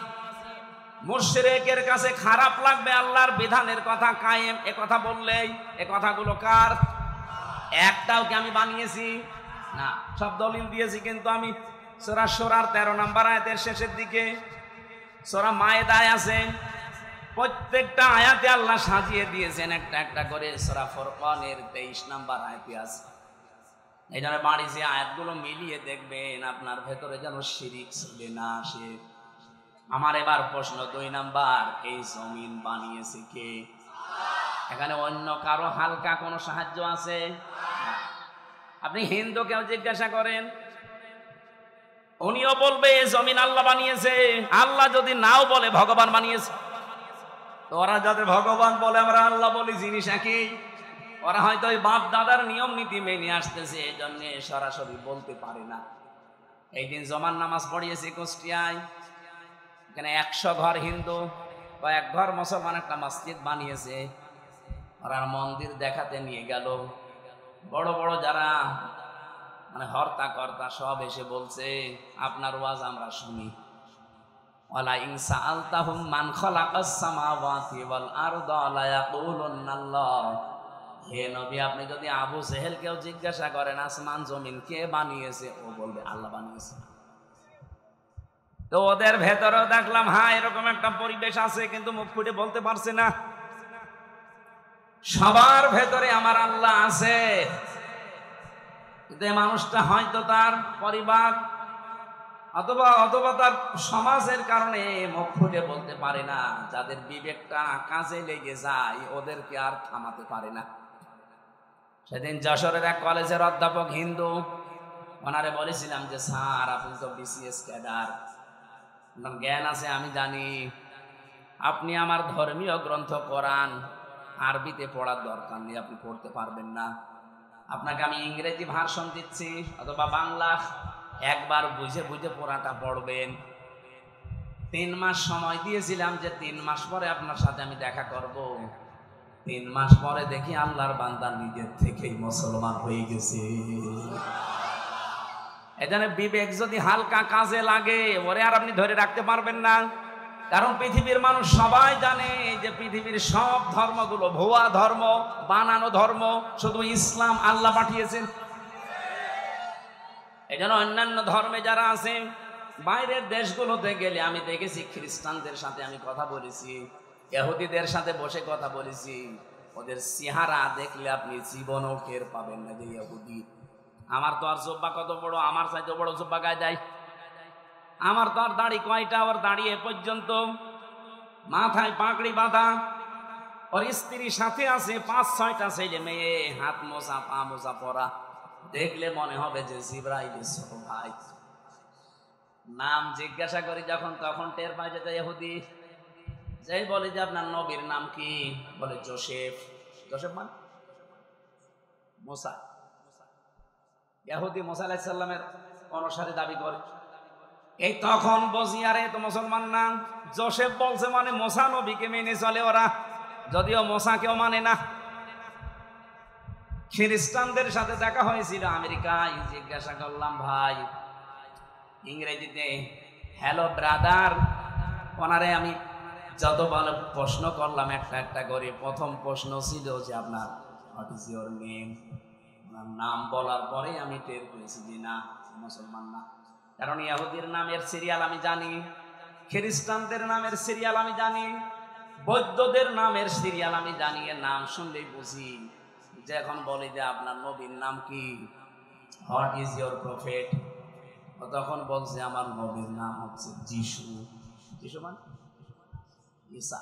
মুশরিকের কাছে খারাপ লাগবে আল্লাহর বিধানের কথা কায়েম এ কথা বললেই। এ কথাগুলো কার? একটাও কি আমি বানিয়েছি? না, সব দলিল দিয়েছি। কিন্তু আমি সূরা শুরার 13 নম্বর আয়াতের শেষের দিকে, সূরা মায়েদায় আছে, প্রত্যেকটা আয়াতে আল্লাহ সাজিয়ে দিয়েছেন একটা একটা করে। সূরা ফুরকানের 23 নম্বর আয়াতে আছে। এই জন্য বাড়ি যে আয়াতগুলো মিলিয়ে দেখবেন আপনার ভেতরে যেন শিরিক ছিলে না আসে। আমার এবার প্রশ্ন 2 নাম্বার, এই জমিন বানিয়েছে কে? এখানে অন্য কারো হালকা কোনো সাহায্য আছে? আপনি হিন্দুকেও জিজ্ঞাসা করেন, উনিও বলবে জমিন আল্লাহ বানিয়েছে। আল্লাহ যদি নাও বলে ভগবান বানিয়েছে। তো ওরা যাতে ভগবান বলে আমরা আল্লাহ বলি, জিনিস একই। ওরা হয়তো ওই বাপ দাদার নিয়ম নীতি মেনে আসতেছে, এই জন্য সরাসরি বলতে পারে না। এই দিন জমান নামাজ পড়িয়েছি কুষ্টিয়ায়, এখানে 100 ঘর হিন্দু, কয়েক ঘর মুসলমান একটা মসজিদ বানিয়েছে। ওরা মন্দির দেখাতে নিয়ে গেল। বড় বড় যারা মানে হর্তা কর্তা সব এসে বলছে আপনার ওয়াজ আমরা শুনি। ওয়ালা ইন সাআলতাহুম মান খালাকাস সামাওয়াতি ওয়াল আরদা লা ইয়াকুলুন্না আল্লাহ। হে নবী, আপনি যদি আবু জেহেলকেও জিজ্ঞাসা করেন আসমান জমিন কে বানিয়েছে, ও বলবে আল্লাহ বানিয়েছে। তো ওদের ভেতরেও দেখলাম হ্যাঁ এরকম একটা পরিবেশ আছে, কিন্তু মুখ ফুটে বলতে পারছে না। সবার ভেতরে আমার আল্লাহ আছে, কিন্তু এই মানুষটা হয়তো তার পরিবার অথবা তার সমাজের কারণে মুখ ফুটে বলতে পারে না। যাদের বিবেকটা কাজে লেগে যায় ওদেরকে আর থামাতে পারে না। সেদিন যশোরের এক কলেজের অধ্যাপক হিন্দু, ওনারে বলেছিলাম যে স্যার আপনি তো বিসিএস ক্যাডার, জ্ঞান আছে আমি জানি, আপনি আমার ধর্মীয় গ্রন্থ কোরআন আরবিতে পড়ার দরকার নেই, আপনি পড়তে পারবেন না। আপনাকে আমি ইংরেজি ভার্সন দিচ্ছি অথবা বাংলা, একবার বুঝে বুঝে পড়াটা পড়বেন। 3 মাস সময় দিয়েছিলাম যে 3 মাস পরে আপনার সাথে আমি দেখা করব। 3 মাস পরে দেখি আল্লাহর বান্দা নিজের থেকেই মুসলমান হয়ে গেছে। এখানে বিবেক যদি হালকা কাজে লাগে ওরে আর আপনি ধরে রাখতে পারবেন না। কারণ পৃথিবীর মানুষ সবাই জানে যে পৃথিবীর সব ধর্মগুলো ভুয়া ধর্ম, বানানো ধর্ম, শুধু ইসলাম আল্লাহ পাঠিয়েছেন। এই জন্য অন্যান্য ধর্মে যারা আছে বাইরের দেশগুলোতে গেলে আমি দেখেছি খ্রিস্টানদের সাথে আমি কথা বলেছি, ইহুদিদের সাথে বসে কথা বলেছি, ওদের চেহারা দেখলে আপনি জীবনও টের পাবেন না যে ইহুদি। আমার তো আর জব্বা কত বড়, আমার চাইতে বড় জব্বা গায়ে দেয়। আমার তো আর দাড়ি কয়টা, ওর দাঁড়িয়ে পর্যন্ত, মাথায় পাগড়ি বাঁধা, ওর স্ত্রীর সাথে আছে 5-6টা ছেলে মেয়ে, হাত মোজা পা মোজা পরা। দেখলে মনে হবে যে জিবরাইলের ছোট ভাই। নাম জিজ্ঞাসা করি যখন, তখন টের পাই যে ইহুদি। যেই বলে যে আপনার নবীর নাম কি, বলে জোসেফ। জোসেফ মানে মুসা। ইহুদি মুসা আলাইহিস সালামের অনুসারী দাবি করে। এই তখন বুঝি আরে তো মুসলমান নাম। জোসেফ বলছে মানে মুসা নবীকে মেনে চলে ওরা, যদিও মুসা কেউ মানে না। খ্রিস্টানদের সাথে দেখা হয়েছিল আমেরিকায়। জিজ্ঞাসা করলাম ভাই ইংরেজিতে হ্যালো ব্রাদার, ওনারে আমি যত ভালো প্রশ্ন করলাম একটা একটা করে। প্রথম প্রশ্ন ছিল যে আপনার হোয়াট ইজ ইউর নেম। ওনার নাম বলার পরে আমি টের পেয়েছি যে না, মুসলমান না। কারণ ইহুদির নামের সিরিয়াল আমি জানি, খ্রিস্টানদের নামের সিরিয়াল আমি জানি, বৌদ্ধদের নামের সিরিয়াল আমি জানি। এর নাম শুনলেই বুঝি। যে এখন বলি যে আপনার নবীর নাম কি, হোয়াট ইজ ইউর প্রফেট, তখন বলছে আমার নবীর নাম হচ্ছে যিশু। যিশু মানে ঈসা।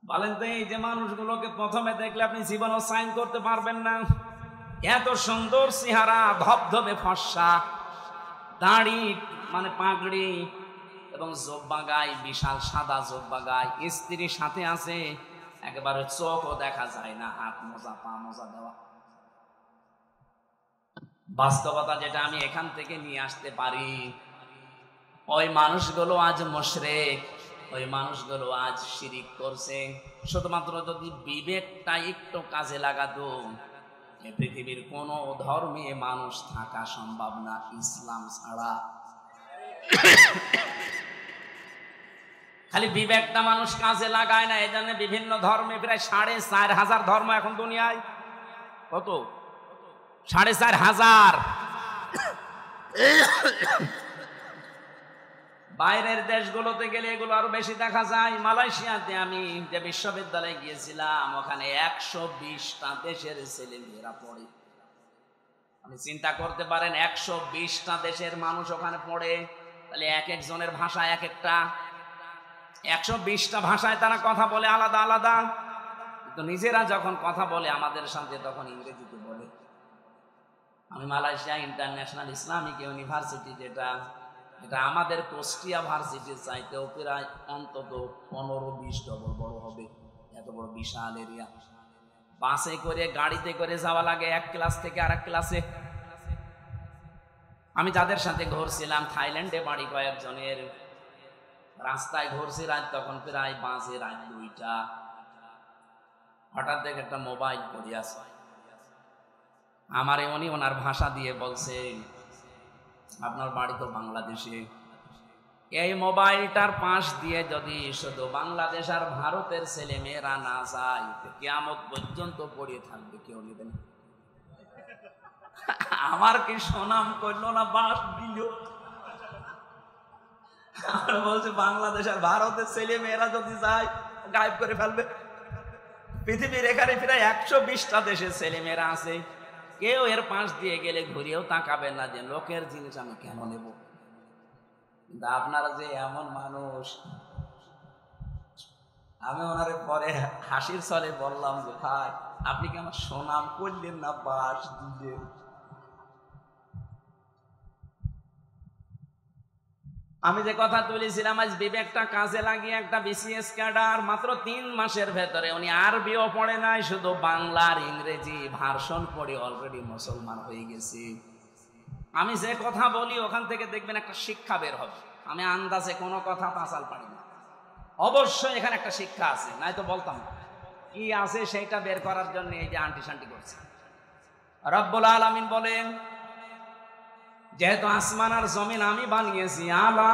বলেন তো এই যে মানুষগুলোকে প্রথমে দেখলে আপনি জীবনও সাইন করতে পারবেন না। এত সুন্দর চেহারা, ধবধবে ফর্সা, দাড়ি মানে পাগড়ি এবং জোব্বা গায়ে, বিশাল সাদা জোব্বা গায়ে, স্ত্রীর সাথে আছে, একেবারে চোখও দেখা যায় না, হাত মোজা পা মোজা দেওয়া। বাস্তবতা যেটা আমি এখান থেকে নিয়ে আসতে পারি, ওই মানুষগুলো আজ মুশরিক, ওই মানুষগুলো আজ শিরিক করছে। শুধুমাত্র যদি বিবেকটা একটু কাজে লাগাতো, এই পৃথিবীর কোন ধর্মে মানুষ থাকা সম্ভব না ইসলাম ছাড়া। খালি বিবেকটা মানুষ কাজে লাগায় না, এই জন্য বিভিন্ন ধর্মে প্রায় 4,500 ধর্ম এখন দুনিয়ায়। কত? 4,500। বাইরের দেশগুলোতে গেলে এগুলো আরো বেশি দেখা যায়। মালয়েশিয়াতে আমি যে বিশ্ববিদ্যালয়ে গিয়েছিলাম, ওখানে 120টা দেশের ছেলেমেয়েরা পড়ে। আপনি চিন্তা করতে পারেন 120টা দেশের মানুষ ওখানে পড়ে, তাহলে এক একজনের ভাষা এক একটা। 120টা ভাষায় তারা কথা বলে আলাদা আলাদা, কিন্তু নিজেরা যখন কথা বলে আমাদের সাথে তখন ইংরেজিতে বলে। আমি মালয়েশিয়া ইন্টারন্যাশনাল ইসলামিক ইউনিভার্সিটি, এটা আমাদের কুষ্টিয়া ভার্সিটির চাইতেও প্রায় অন্তত 15-20 ডবল বড় হবে। এত বড় বিশাল এরিয়া। বাসে করে, গাড়িতে করে যাওয়া লাগে এক ক্লাস থেকে আরেক ক্লাসে। আমি যাদের সাথে ঘুরছিলাম, থাইল্যান্ডে বাড়ি কয়েকজনের। রাস্তায় ঘুরছি রাত, তখন প্রায় বাজে রাত 2টা। হঠাৎ দেখে একটা মোবাইল পড়ে আছে। আমারে উনি ওনার ভাষা দিয়ে বলছে, আপনার বাড়ি তো বাংলাদেশে, এই মোবাইলটার পাশ দিয়ে যদি শুধু বাংলাদেশ আর ভারতের ছেলে মেয়েরা না যায়, কিয়ামত পর্যন্ত পড়ে থাকবে, কেউ নেবে না। আমার কি সুনাম করলো না, বাস দিল। বলছে বাংলাদেশ আর ভারতের ছেলে মেয়েরা যদি যায়, গায়েব করে ফেলবে। পৃথিবীর এখানে প্রায় 120টা দেশের ছেলে মেয়েরা আছে, কেউ এর পাশ দিয়ে গেলে ঘুরিয়েও তাকাবেন না যে লোকের জিনিস আমি কেন নেব। কিন্তু আপনারা যে এমন মানুষ। আমি ওনারে পরে হাসির ছলে বললাম যে ভাই আপনি কি আমার সুনাম করলেন না, বাস দিলেন। আমি যে কথা তুলেছিলাম, আজ বিবেকটা কাজে লাগিয়ে একটা বিসিএস ক্যাডার মাত্র 3 মাসের ভেতরে, উনি আরবিও পড়ে নাই, শুধু বাংলা আর ইংরেজি ভার্সন পড়ে অলরেডি মুসলমান হয়ে গেছে। আমি যে কথা বলি ওখান থেকে দেখবেন একটা শিক্ষা বের হবে। আমি আন্দাজে কোনো কথা পাঁচাল পারি না, অবশ্যই এখানে একটা শিক্ষা আছে, নাই তো বলতাম না। কি আছে সেইটা বের করার জন্য এই যে আন্টি শান্টি করছে। রব্বুল আলামিন বলেন, যেহেতু আসমান আর জমিন আমি বানিয়েছি, আলা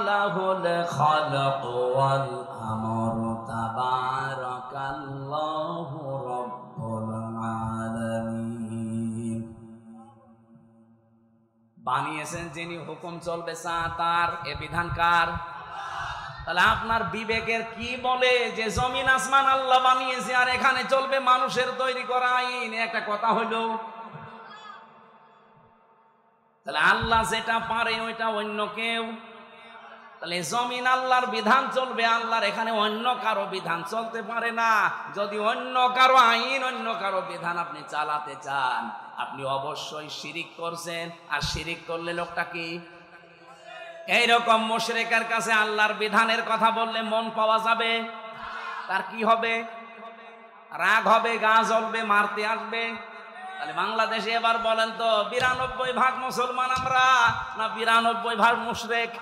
লাহুল খালাক ওয়াল আমরু তাবারাকাল্লাহু রাব্বুল আলামিন। বানিয়েছেন যিনি, হুকুম চলবে তার, এ বিধানকার। তাহলে আপনার বিবেকের কি বলে যে জমিন আসমান আল্লাহ বানিয়েছে আর এখানে চলবে মানুষের তৈরি করা আইন? একটা কথা হইল। তাহলে আল্লাহ যেটা পারে ওইটা অন্য কেউ তাহলে জমিন আল্লাহর বিধান চলবে, আল্লাহর এখানে অন্য কারো বিধান চলতে পারে না। যদি অন্য কারো আইন, অন্য কারো বিধান আপনি চালাতে চান, আপনি অবশ্যই শিরিক করছেন। আর শিরিক করলে লোকটা কি? এইরকম মুশরিকের কাছে আল্লাহর বিধানের কথা বললে মন পাওয়া যাবে, তার কি হবে? রাগ হবে, গা জ্বলবে, মারতে আসবে। তাহলে বাংলাদেশে এবার বলেন তো 92% মুসলমান আমরা না 92% মুশরিক?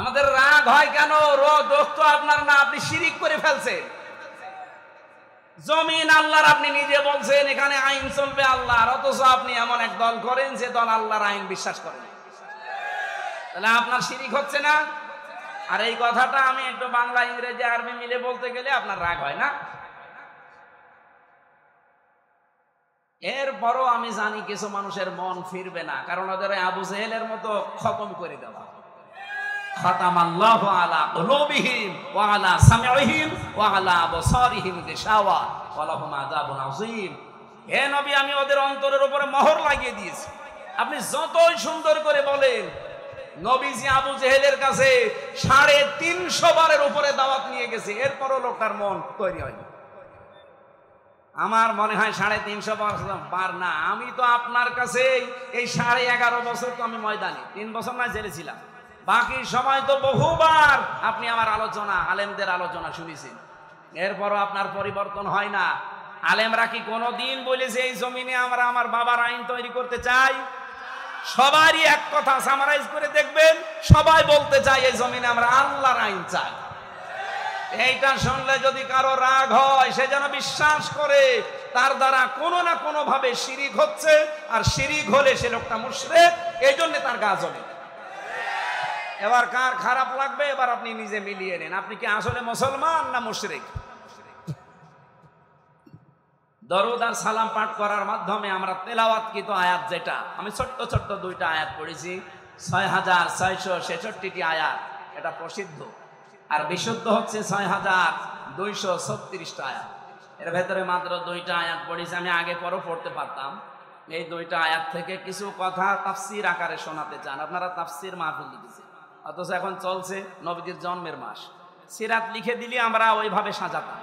আমাদের রাগ হয় কেন? দোষ তো আপনার না, আপনি শিরিক করে ফেলছেন। জমিন আল্লাহর, আপনি নিজে বলছেন এখানে আইন চলবে আল্লাহর, অথচ আপনি এমন এক দল করেন যে দল আল্লাহর আইন বিশ্বাস করেন। তাহলে আপনার শিরিক হচ্ছে না? আর এই কথাটা আমি একটু বাংলা, ইংরেজি, আরবি মিলে বলতে গেলে আপনার রাগ হয় না? এরপরও আমি জানি কিছু মানুষের মন ফিরবে না, কারণ ওদের আবু জেহেলের মতো খতম করে দেওয়া। খাতামাল্লাহু আলা কুলুবিহিম ওয়া আলা সামিইহিম ওয়া আলা আবসারিহিম গিশাওয়া ওয়া লাহুম আযাবুন আযীম। হে নবী, আমি ওদের অন্তরের উপরে মোহর লাগিয়ে দিয়েছি। আপনি যতই সুন্দর করে বলেন, নবীজি আবু জেহেলের কাছে 350 বারের উপরে দাওয়াত নিয়ে গেছে, এরপরও লোকটার মন তৈরি হয়নি। আমার মনে হয় 350 বার না, আমি তো আপনার কাছে এই 11.5 বছর তো আমি ময়দানে, 3 বছর না জেলে ছিলাম, বাকি সময় তো বহুবার আপনি আমার আলোচনা, আলেমদের আলোচনা শুনেছেন, এরপরও আপনার পরিবর্তন হয় না। আলেমরা কি কোনোদিন বলেছে এই জমিনে আমরা আমার বাবার আইন তৈরি করতে চাই? সবারই এক কথা সামারাইজ করে দেখবেন, সবাই বলতে চাই এই জমিনে আমরা আল্লাহর আইন চাই। এইটা শুনলে যদি কারো রাগ হয়, সে যেন বিশ্বাস করে তার দ্বারা কোনো না কোনো ভাবে শিরিক হচ্ছে, আর শিরিক হলে সে লোকটা মুশরিক, এই জন্য তার গা জ্বলে। এবার কার খারাপ লাগবে এবার আপনি নিজে মিলিয়ে নেন, আপনি কি আসলে মুসলমান না মুশরিক? দরুদ আর সালাম পাঠ করার মাধ্যমে আমরা তেলাওয়াতকৃত আয়াত, যেটা আমি ছোট্ট ছোট্ট 2টা আয়াত পড়েছি, 6666টি আয়াত, এটা প্রসিদ্ধ, আর বিশুদ্ধ হচ্ছে 6236টা আয়াত। এর ভেতরে মাত্র 2টা আয়াত পড়েছি, আমি আগে পরও পড়তে পারতাম। এই 2টা আয়াত থেকে কিছু কথা তাফসীর আকারে শোনাতে চান। আপনারা তাফসীর মাহফিল লিখেছেন, অথচ এখন চলছে নবীজির জন্মের মাস, সিরাত লিখে দিলে আমরা ওইভাবে সাজাতাম।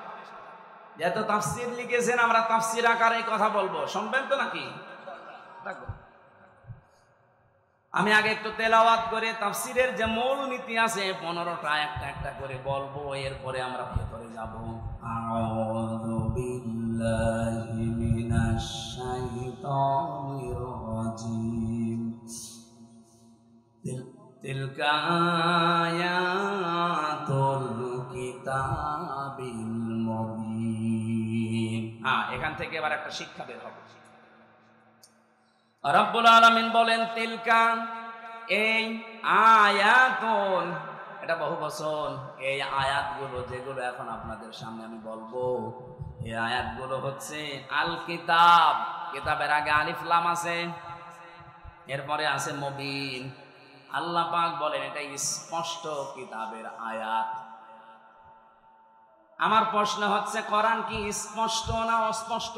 যেহেতু তাফসীর লিখেছেন, আমরা তাফসীর আকারে কথা বলবো, শুনবেন তো নাকি? আমি আগে একটু তেলাওয়াত করে তাফসীরের যে মূল নীতি আছে 15টা একটা একটা করে বলবো, এরপরে আমরা ভেতরে যাব। আউযু বিল্লাহি মিনাশ শাইতানির রাজীম। তিলকা আয়াতুল কিতাবিল মুবিন। এখান থেকে এবার একটা শিক্ষা বের হবে। রব্বুল আলামিন বলেন তিলকা, এই আয়াতুন, এটা বহু বচন। এই আয়াতগুলো যেগুলো এখন আপনাদের সামনে আমি বলবো, এই আয়াতগুলো হচ্ছে আল কিতাব। কিতাবের আগে আলিফ লাম আছে, এরপরে আছে মুবিন। আল্লাহ পাক বলেন এটা স্পষ্ট কিতাবের আয়াত। আমার প্রশ্ন হচ্ছে, কোরআন কি স্পষ্ট না অস্পষ্ট?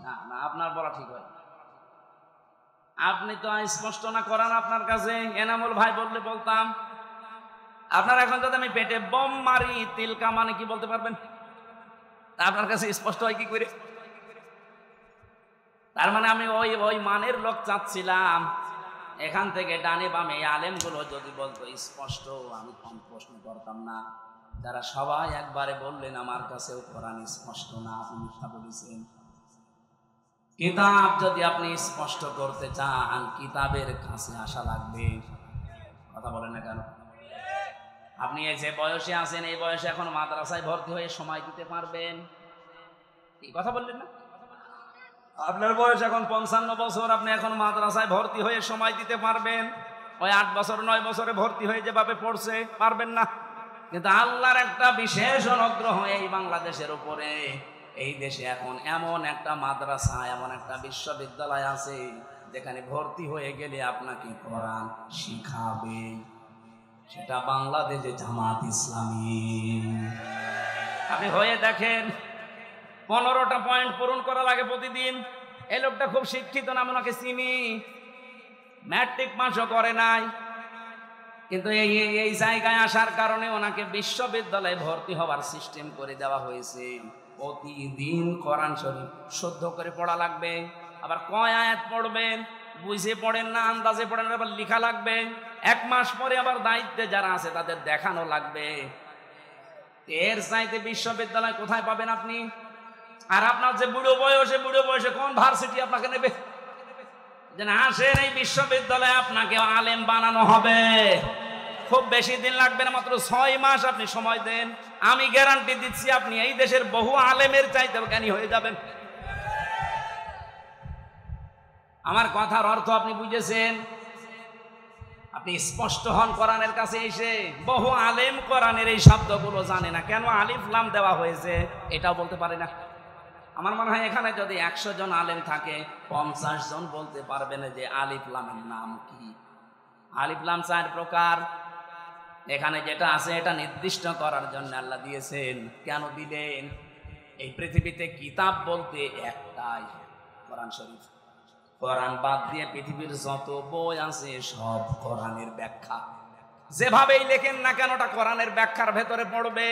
না না, আপনার বলা ঠিক হয়। আপনি তো স্পষ্ট না কোরআন আপনার কাছে, এনামুল ভাই বললে বলতাম। আপনার এখন যদি আমি পেটে বম মারি, তিলকা মানে কি বলতে পারবেন? আপনার কাছে স্পষ্ট হয় কি করে? তার মানে আমি ওই মানের লোক চাচ্ছিলাম। এখান থেকে ডানে বামে আলেমগুলো যদি বলতো স্পষ্ট, আমি কম প্রশ্ন করতাম না। যারা সবাই একবারে বললেন আমার কাছেও কোরআন স্পষ্ট না, আপনি মিথ্যা বলেছেন। কিতাব যদি আপনি স্পষ্ট করতে চান, কিতাবের কাছে আসা লাগবে। কথা বলেন না কেন? আপনি এই যে বয়সে আছেন, এই বয়সে এখন মাদ্রাসায় ভর্তি হয়ে সময় দিতে পারবেন? এই কথা বললেন না? আপনার বয়স এখন 55 বছর, আপনি এখন মাদ্রাসায় ভর্তি হয়ে সময় দিতে পারবেন? ওই 8 বছর 9 বছরে ভর্তি হয়ে যেভাবে পড়ছে পারবেন না। কিন্তু আল্লাহর একটা বিশেষ অনুগ্রহ এই বাংলাদেশের উপরে। এই দেশে এখন এমন একটা মাদ্রাসা, এমন একটা বিশ্ববিদ্যালয় আছে যেখানে ভর্তি হয়ে গেলে আপনাকে কোরআন শিখাবে। সেটা বাংলাদেশে জামাত ইসলামী। আপনি হয়ে দেখেন, 15টা পয়েন্ট পূরণ করা লাগে প্রতিদিন। এই লোকটা খুব শিক্ষিত না, আমি ওনাকে চিনি। ম্যাট্রিক পাসও করে নাই, কিন্তু এই জায়গায় আসার কারণে ওনাকে বিশ্ববিদ্যালয়ে ভর্তি হওয়ার সিস্টেম করে দেওয়া হয়েছে। প্রতিদিন কোরআন শরীফ শুদ্ধ করে পড়া লাগবে, আবার কয় আয়াত পড়বেন বুঝে পড়েন না, আন্দাজে পড়েন, আবার লেখা লাগবে। 1 মাস পরে আবার দায়িত্বে যারা আছে তাদের দেখানো লাগবে। এর চাইতে বিশ্ববিদ্যালয় কোথায় পাবেন আপনি? আর আপনার যে বুড়ো বয়সে কোন ভার্সিটি আপনাকে নেবে? যে না, আসেন এই বিশ্ববিদ্যালয়ে আপনাকে আলেম বানানো হবে। খুব বেশি দিন লাগবে না, মাত্র 6 মাস আপনি সময় দেন, আমি গ্যারান্টি দিচ্ছি আপনি এই দেশের বহু আলেমের চাইতে জ্ঞানী হয়ে যাবেন। আমার কথার অর্থ আপনি বুঝেছেন? আপনি স্পষ্ট হন কোরআনের কাছে এসে। বহু আলেম কোরআনের এই শব্দগুলো জানে না, কেন আলিফ লাম দেওয়া হয়েছে এটাও বলতে পারে না। আমার মনে হয় এখানে যদি 100 জন আলেম থাকে 50 জন বলতে পারবে না যে আলিফ লামের নাম কি। আলিফ লাম 4 প্রকার। এখানে যেটা আছে এটা নির্দিষ্ট করার জন্য আল্লাহ দিয়েছেন। কেন দিলেন? এই পৃথিবীতে কিতাব বলতে একটাই, কোরআন শরীফ। কোরআন বাদ দিয়ে পৃথিবীর যত বই আছে সব কোরআনের ব্যাখ্যা। যেভাবেই লেখেন না কেন ওটা কোরআনের ব্যাখ্যার ভেতরে পড়বে।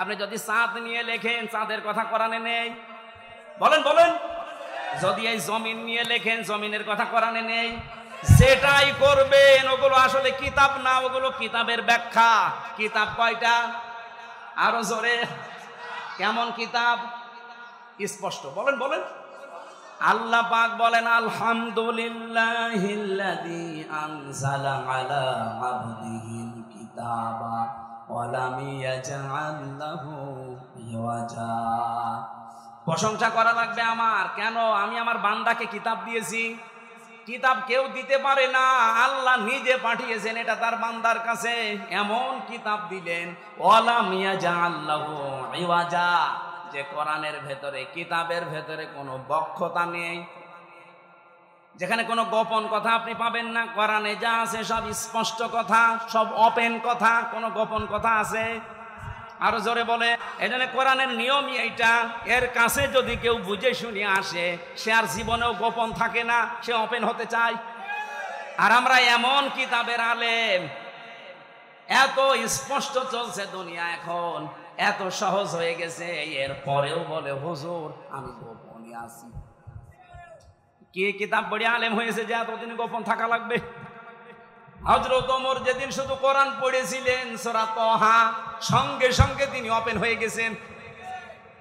আপনি যদি চাঁদ নিয়ে লেখেন, চাঁদের কথা কোরআনে নেই, বলেন বলেন। যদি এই জমিন নিয়ে লেখেন, জমিনের কথা কোরআনে নেই। যেটাই করবেন ওগুলো আসলে কিতাব না, ওগুলো কিতাবের ব্যাখ্যা। কিতাব কয়টা? আরো জোরে, কেমন কিতাব? স্পষ্ট বলেন বলেন। আল্লাহ পাক বলেন আলহামদুলিল্লাহিল্লাযী আনজালা আলা আবদিহিল কিতাবা ওয়া লাম ইয়াজআল লাহু ইওয়াজা। প্রশংসা করা লাগবে আমার। কেন? আমি আমার বান্দাকে কিতাব দিয়েছি। কিতাব কেউ দিতে পারে না, আল্লাহ নিজে পাঠিয়েছেন এটা তার বান্দার কাছে। এমন কিতাব দিলেন ওয়া লাম ইয়াজআল লাহু ইওয়াজা, যে কোরআনের ভেতরে, কিতাবের ভেতরে কোনো বক্ষতা নেই, যেখানে কোনো গোপন কথা আপনি পাবেন না। কোরআনে যা আছে সব স্পষ্ট কথা, সব ওপেন কথা, কোনো গোপন কথা আছে? আরো জোরে বলে। এজন্য কোরআনের নিয়মই এইটা, এর কাছে যদি কেউ বুঝে শুনে আসে সে আর জীবনেও গোপন থাকে না, সে ওপেন হতে চায়। আর আমরা এমন কিতাবের আলেম, এত স্পষ্ট চলছে দুনিয়া এখন, এত সহজ হয়ে গেছে, এর পরেও বলে হুজুর আমি গোপনে আছি। কে কিতাব পড়ে আলেম হয়েছে যে এতদিন গোপন থাকা লাগবে? হযরত ওমর যেদিন শুধু কোরআন পড়েছিলেন সূরা তাহা, সঙ্গে সঙ্গে তিনি ওপেন হয়ে গেছেন।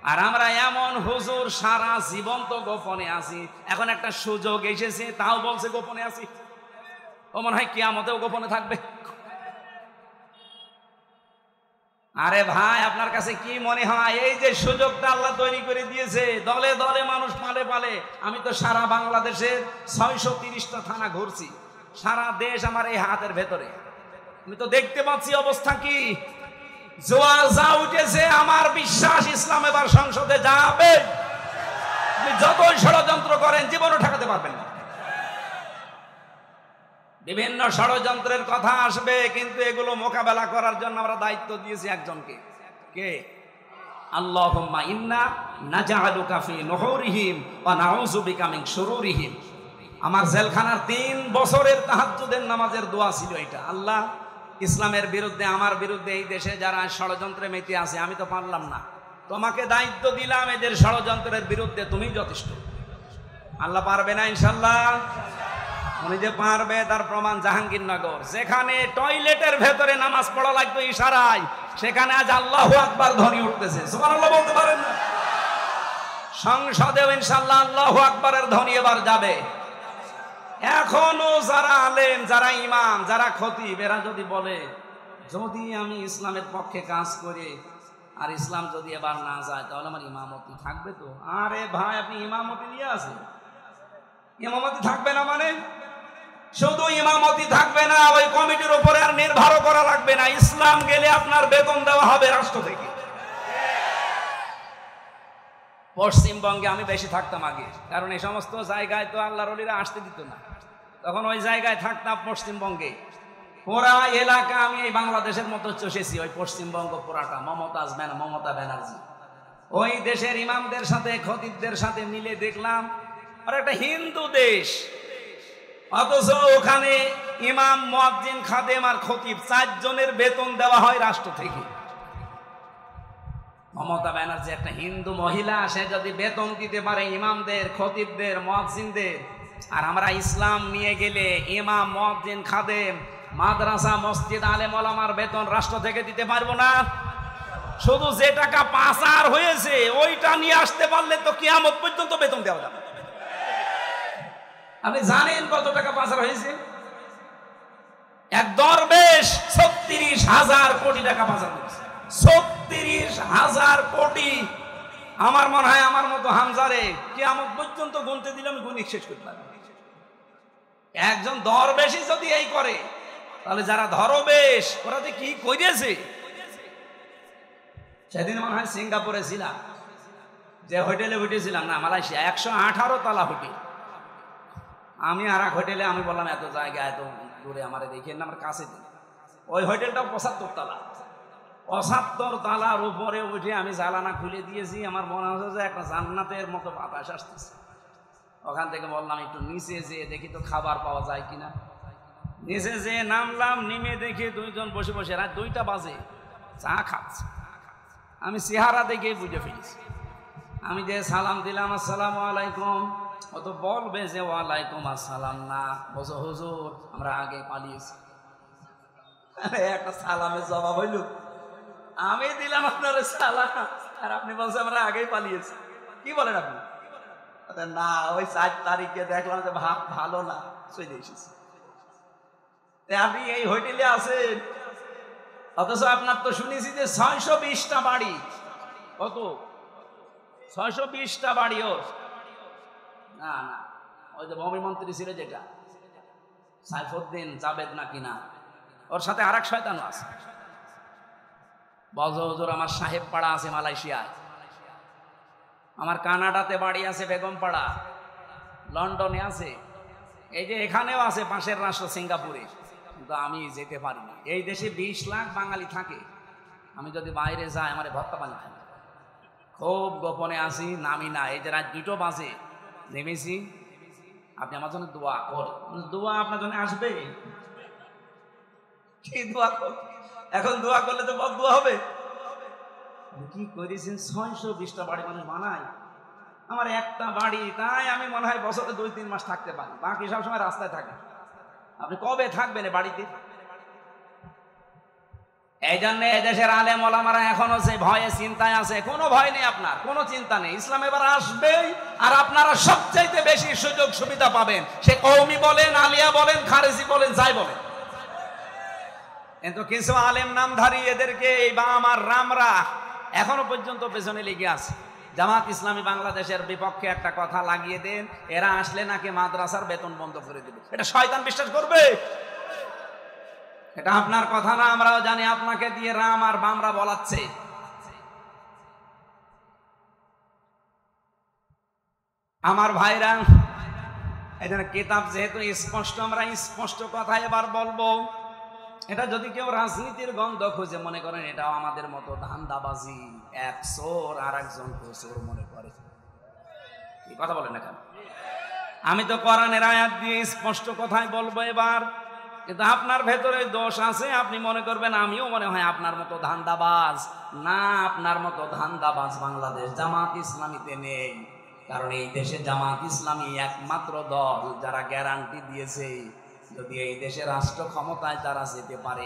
আর আমরা এমন হুজুর সারা জীবন তো গোপনে আছি, এখন একটা সুযোগ এসেছে তাও বলছে গোপনে আছি। ও মনে হয় কিয়ামতেও গোপনে থাকবে। আরে ভাই, আপনার কাছে কি মনে হয় এই যে সুযোগটা আল্লাহ তৈরি করে দিয়েছে, দলে দলে মানুষ পালে পালে। আমি তো সারা বাংলাদেশের 630টা থানা ঘুরছি, সারা দেশ আমার এই হাতের ভেতরে। আমি তো দেখতে পাচ্ছি অবস্থা কি। জোয়ার যা উঠেছে, আমার বিশ্বাস ইসলাম এবার সংসদে যাবে। আপনি যতই ষড়যন্ত্র করেন জীবনও ঠেকাতে পারবেন না। বিভিন্ন ষড়যন্ত্রের কথা আসবে, কিন্তু এগুলো মোকাবেলা করার জন্য আমরা দায়িত্ব দিয়েছি একজনকে। কে? আল্লাহুম্মা ইন্না নাজআলুকা ফি নুহুরিহিম ওয়া নাউযু বিকা মিন শুরুরিহিম। আমার জেলখানার 3 বছরের তাহাজ্জুদের নামাজের দোয়া ছিল এটা। আল্লাহ, ইসলামের বিরুদ্ধে, আমার বিরুদ্ধে এই দেশে যারা ষড়যন্ত্রে মেতে আছে, আমি তো পারলাম না, তোমাকে দায়িত্ব দিলাম এদের ষড়যন্ত্রের বিরুদ্ধে, তুমি যথেষ্ট। আল্লাহ পারবে না ইনশাআল্লাহ? উনি যে পারবে তার প্রমাণ জাহাঙ্গীরনগর, যেখানে টয়লেটের ভেতরে নামাজ পড়া লাগতো ইশারায়, সেখানে আজ আল্লাহু আকবার ধ্বনি উঠতেছে। সুবহানাল্লাহ বলতে পারেন না? সংসদেও ইনশাআল্লাহ আল্লাহু আকবারের ধ্বনি এবার যাবে। এখনো যারা আলেম, যারা ইমাম, যারা খতিব, এরা যদি বলে যদি আমি ইসলামের পক্ষে কাজ করি আর ইসলাম যদি এবার না যায় তাহলে আমার ইমামতি থাকবে তো? আরে ভাই, আপনি ইমামতি নিয়ে আসেন, ইমামতি থাকবে না মানে? শুধু ইমামতি থাকবে না, ওই কমিটির উপরে আর নির্ভর করা লাগবে না। ইসলাম গেলে আপনার বেতন দেওয়া হবে রাষ্ট্র থেকে। পশ্চিমবঙ্গে আমি বেশি থাকতাম আগে, কারণ এই সমস্ত জায়গায় তো আল্লাহর ওলিরা আসতে দিত না। তখন ওই জায়গায় থাকতাম পশ্চিমবঙ্গে। পুরা এলাকা আমি এই বাংলাদেশের মতো চষেছি, ওই পশ্চিমবঙ্গ পুরাটা। মমতা ব্যানার্জি ওই দেশের ইমামদের সাথে, খতিবদের সাথে মিলে দেখলাম আর একটা হিন্দু দেশ, অথচ ওখানে ইমাম, মুয়াজ্জিন, খাদেম আর খতিব 4 জনের বেতন দেওয়া হয় রাষ্ট্র থেকে। মমতা ব্যানার্জি একটা হিন্দু মহিলা, সে যদি বেতন দিতে পারে ইমামদের, খতিবদের, মুয়াজ্জিনদের, আর আমরা ইসলাম নিয়ে গেলে ইমাম, মুয়াজ্জিন, খাদেম, মাদ্রাসা, মসজিদ, আলেম ওলামার বেতন রাষ্ট্র থেকে দিতে পারবো না? শুধু যে টাকা পাচার হয়েছে ওইটা নিয়ে আসতে পারলে তো কিয়ামত পর্যন্ত বেতন দেওয়া যাবে। আপনি জানেন কত টাকা পাচার হয়েছে? এক দরবেশ 36,000 কোটি টাকা পাচার করেছে। 36,000 কোটি। আমার মনে হয় আমার মতো হামজারে কিয়ামত পর্যন্ত গুনতে দিলে আমি গুনি শেষ করতে পারবো। একজন দরবেশই যদি এই করে, তাহলে যারা ধরবেশ ওরা যে কি করেছে। সেদিন মনে হয় সিঙ্গাপুরে ছিলাম, যে হোটেলে উঠেছিলাম না, মালয়েশিয়া, 118 তলা হোটেল। আমি আর এক হোটেলে, আমি বললাম এত জায়গা এত দূরে আমার দেখেন না, আমার কাছে দিন। ওই হোটেলটা 75 তলা। 75 তলার উপরে উঠে আমি জানালা খুলে দিয়েছি, আমার মনে হচ্ছে যে একটা জান্নাতের মতো বাতাস আসতেছে। ওখান থেকে বললাম একটু নিচে যেয়ে দেখি তো খাবার পাওয়া যায় কিনা। নিচে যেয়ে নামলাম, নেমে দেখি 2 জন বসে বসে, রাত 2টা বাজে, চা খাচ্ছে। আমি চেহারা দেখে বুঝে ফেলেছি। আমি যে সালাম দিলাম, আসসালামু আলাইকুম, ও তো বলবে যে ওয়ালাইকুম আসসালাম না, বলছো হুজুর আমরা আগে পালিয়েছি। একটা সালামের জবাব হইল, আমি দিলাম আপনার সালাম আর আপনি বলছেন আমরা আগেই পালিয়েছি। কি বলেন আপনি? না, ওই 4 তারিখে দেখলাম যে ভাব ভালো না, চলে এসেছি। আপনি এই হোটেলে আছেন, অথচ আপনার তো শুনেছি যে 620টা বাড়ি। কত? 620টা বাড়ি। ওর না না, ওই যে ভূমি মন্ত্রী ছিল যেটা সাইফুদ্দিন জাবেদ না কিনা, ওর সাথে আর এক শয়তানও আছে। বলছো হুজুর আমার সাহেব পাড়া আছে মালয়েশিয়ায়, আমার কানাডাতে বাড়ি আছে বেগমপাড়া, লন্ডনে আছে, এই যে এখানেও আছে পাশের রাষ্ট্র সিঙ্গাপুরে, কিন্তু আমি যেতে পারি না। এই দেশে 20 লাখ বাঙালি থাকে, আমি যদি বাইরে যাই আমার ভত্তা পানি খাই। খুব গোপনে আসি, নামি না। এই যে রাত 2টো বাজে নেমেছি, আপনি আমার জন্য দোয়া করেন। দোয়া আপনার জন্য আসবে, কি দোয়া কর? এখন দোয়া করলে তো বদদোয়া হবে। কি করেছেন? 620টা বাড়ি মানুষ বানায়, আমার একটা বাড়ি, তাই আমি মনে হয় বছরে 2-3 মাস থাকতে পারি, বাকি সব সময় রাস্তায় থাকে। আপনি কবে থাকবেন বাড়িতে? এই জন্য এদেশের আলেম ওলামারা এখনো সেই ভয়ে চিন্তায় আছে। কোনো ভয় নেই, আপনার কোনো চিন্তা নেই। ইসলাম এবার আসবেই, আর আপনারা সবচাইতে বেশি সুযোগ সুবিধা পাবেন, সে কওমি বলেন, আলিয়া বলেন, খারেজি বলেন, যাই বলেন। কিন্তু কিছু আলেম নামধারী, এদেরকে এই বাম আর রামরা এখনো পর্যন্ত পেছনে লেগে আছে। জামাত ইসলামী বাংলাদেশের বিপক্ষে একটা কথা লাগিয়ে দেন, এরা আসলে নাকি মাদ্রাসার বেতন বন্ধ করে দেবে। এটা শয়তান বিশ্বাস করবে? এটা আপনার কথা না, আমরাও জানি। আপনাকে দিয়ে রাম আর বামরা বলাচ্ছে। আমার ভাইরা, এই জন্য কিতাব যেহেতু স্পষ্ট, আমরা স্পষ্ট কথা এবার বলবো। এটা যদি কেউ রাজনীতির গন্ধ খুঁজে মনে করেন এটাও আমাদের মতো ধান্দাবাজি, এক চোর আর একজনকে চোর মনে করে, এই কথা বলেন না কেন? আমি তো কোরআনের আয়াত দিয়ে স্পষ্ট কথাই বলবো এবার। কিন্তু আপনার ভেতরে দোষ আছে, আপনি মনে করবেন আমিও মনে হয় আপনার মতো ধান্দাবাজ। না, আপনার মতো ধান্দাবাজ বাংলাদেশ জামাত ইসলামীতে নেই। কারণ এই দেশে জামাত ইসলামী একমাত্র দল যারা গ্যারান্টি দিয়েছে যদি এই দেশে রাষ্ট্র ক্ষমতায় তারা যেতে পারে,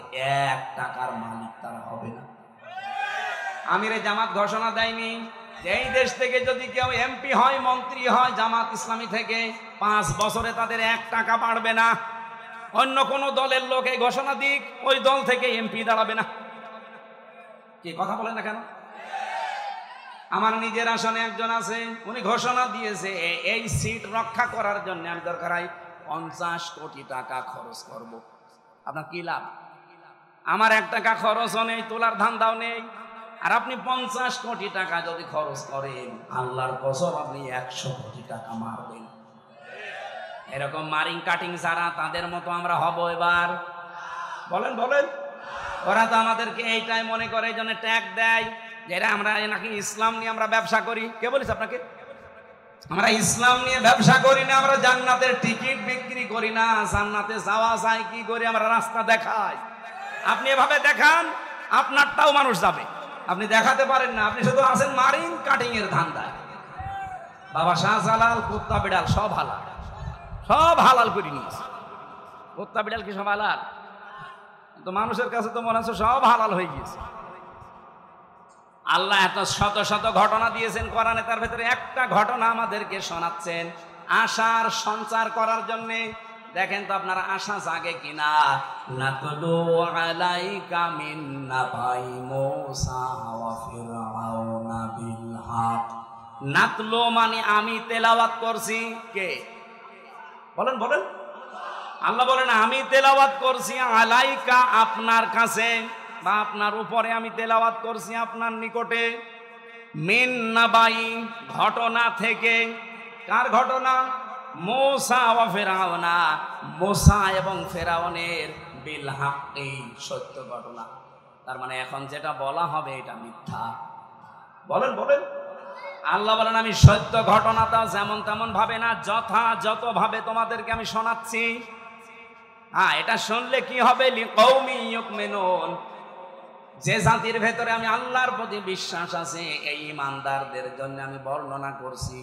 1 টাকার মালিক তারা হবে না। আমিরে জামাত ঘোষণা দেয়নি যে এই দেশ থেকে যদি কেউ এমপি হয়, মন্ত্রী হয় জামাত ইসলামী থেকে, 5 বছরে তাদের 1 টাকা বাড়বে না। অন্য কোন দলের লোক এই ঘোষণা দিক, ওই দল থেকে এমপি দাঁড়াবে না। কি কথা বলেন না কেন? আমার নিজের আসনে একজন আছে, উনি ঘোষণা দিয়েছে এই সিট রক্ষা করার জন্য আমি দরকার হয় 50 কোটি টাকা খরচ করব। আপনার কি লাভ? আমার 1 টাকা খরচও নেই, তোলার ধান্দাও নেই। আর আপনি 50 কোটি টাকা যদি খরচ করেন, আল্লাহর কসম আপনি 100 কোটি টাকা মারবেন। এরকম মারিং কাটিং যারা, তাদের মতো আমরা হব এবার। বলেন বলেন। ওরা তো আমাদেরকে এইটাই মনে করে, এই জন্য ট্যাগ দেয় যে আমরা নাকি ইসলাম নিয়ে আমরা ব্যবসা করি। কে বলিস আপনাকে? আমরা ইসলাম নিয়ে ব্যবসা করি না, আমরা জান্নাতের টিকিট বিক্রি করি না। জান্নাতে যাওয়া যায় কি করে? আমরা রাস্তা দেখাই। আপনি এভাবে দেখান, আপনারটাও মানুষ যাবে। আপনি দেখাতে পারেন না, আপনি শুধু আছেন মারিং কাটিং এর ধান্দায়। বাবা শাহজালাল কুত্তা বিড়াল সব হালাল, সব হালাল করে নিয়েছে। কুত্তা বিড়াল কি সব হালাল? তো মানুষের কাছে তো মনে হচ্ছে সব হালাল হয়ে গিয়েছে। আল্লাহ এত শত শত ঘটনা দিয়েছেন কোরআনে, তার ভেতরে একটা ঘটনা আমাদেরকে শোনাচ্ছেন আশার সঞ্চার করার জন্যে। দেখেন তো আপনারা আশা জাগে কিনা। নাতলু আলাইকা মিন নাবাই মূসা ওয়া ফিরআউনা বিল হক। নাতলু মানে আমি তেলাওয়াত করছি। কে বলেন? বলেন। আল্লাহ বলেন আমি তেলাওয়াত করছি আলাইকা আপনার কাছে বা আপনার উপরে আমি তেলাওয়াত করছি আপনার নিকটে। মিন নাবাই ঘটনা থেকে। কার ঘটনা? মূসা ওয়া ফিরআউনা, মূসা এবং ফেরাউনের বিল হাক্কি, সত্য ঘটনা। তার মানে এখন যেটা বলা হবে এটা মিথ্যা। বলেন। বলেন। আল্লাহ বলেন আমি সত্য ঘটনাটা যেমন তেমন ভাবে না, যথাযথভাবে তোমাদেরকে আমি শোনাচ্ছি। হ্যাঁ, এটা শুনলে কি হবে? লিকৌমি ইউমিনুন, যে জাতির ভেতরে আমি আল্লাহর প্রতি বিশ্বাস আছে এই ইমানদারদের জন্য আমি বর্ণনা করছি।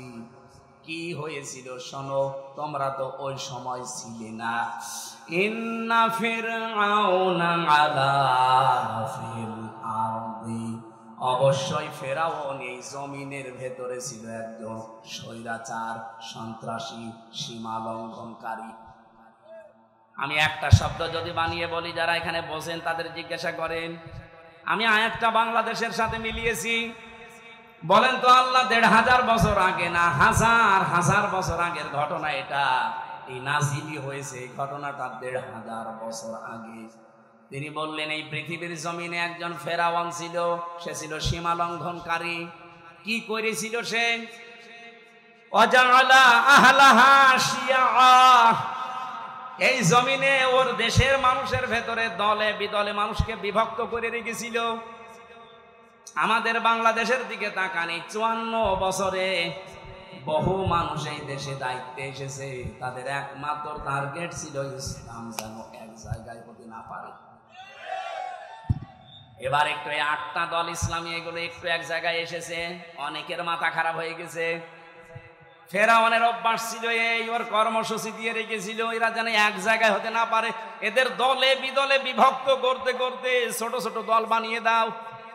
কি হয়েছিল শোনো, তোমরা তো ওই সময় ছিলে না। ইন্না ফিরআউনা আলা ফিল আরদি, অবশ্যই ফেরাউন এই জমিনের ভেতরে ছিল একজন স্বৈরাচার, সন্ত্রাসী, সীমা লঙ্ঘনকারী। আমি একটা শব্দ যদি বানিয়ে বলি, যারা এখানে বসেন তাদের জিজ্ঞাসা করেন, আমি আয়াতটা বাংলাদেশের সাথে মিলিয়েছি। বলেন তো আল্লাহ ১৫০০ বছর আগে না হাজার হাজার বছর আগের ঘটনা এটা। এই নাজিলি হয়েছে এই ঘটনাটা ১৫০০ বছর আগে। তিনি বললেন এই পৃথিবীর জমিনে একজন ফেরাউন ছিল, সে ছিল সীমা লঙ্ঘনকারী। কি করেছিল সে? ওয়াজাআলা আহলাহা শিয়া, এই জমিনে ওর দেশের মানুষের ভেতরে দলে বিদলে মানুষকে বিভক্ত করে রেখেছিল। আমাদের বাংলাদেশের দিকে তাকানি, ৫৪ বছরে বহু মানুষ এই দেশে দায়িত্বে এসেছে, তাদের একমাত্র টার্গেট ছিল ইসলাম যেন এক জায়গায় হতে না পারে। এবার একটু ৮টা দল ইসলামী এগুলো একটু এক জায়গায় এসেছে, অনেকের মাথা খারাপ হয়ে গেছে। ফেরাউনের অভ্যাস ছিল এই, ওর কর্মসূচি দিয়ে রেখেছিল এরা যেন এক জায়গায় হতে না পারে। এদের দলে বিদলে বিভক্ত করতে করতে ছোট ছোট দল বানিয়ে দাও।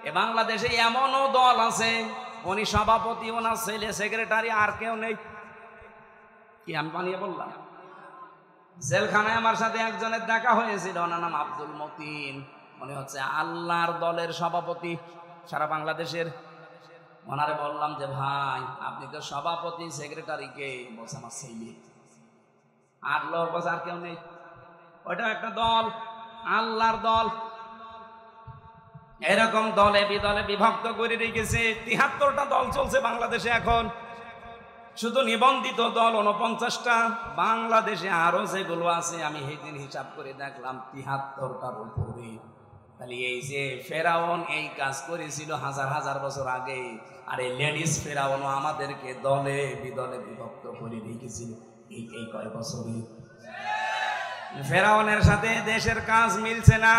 এ বাংলাদেশে এমনও দল আছে, উনি সভাপতি, ওনার ছেলে সেক্রেটারি, আর কেউ নেই। কি আমি বানিয়ে বললাম? জেলখানায় আমার সাথে একজনের দেখা হয়েছিল, ওনার নাম আব্দুল মতিন, উনি হচ্ছে আল্লাহর দলের সভাপতি সারা বাংলাদেশের। ওনারে বললাম যে ভাই আপনি তো সভাপতি, সেক্রেটারি কে? বলছে আমার ছেলে। আর লোক বলছে আর কেউ নেই। ওইটা একটা দল, আল্লাহর দল। এরকম দলে বিদলে বিভক্ত করে রেখেছে। ৭৩টা দল চলছে বাংলাদেশে এখন, শুধু নিবন্ধিত দল ৪৯টা। বাংলাদেশে আরো যেগুলো আছে আমি সেদিন হিসাব করে দেখলাম ৭৩টার উপরে। তাহলে এই যে ফেরাউন এই কাজ করেছিল হাজার হাজার বছর আগে, আর এই লেডিস ফেরাউনও আমাদেরকে দলে বিদলে বিভক্ত করে রেখেছিল এই কয় বছরে। ফেরাউনের সাথে দেশের কাজ মিলছে না।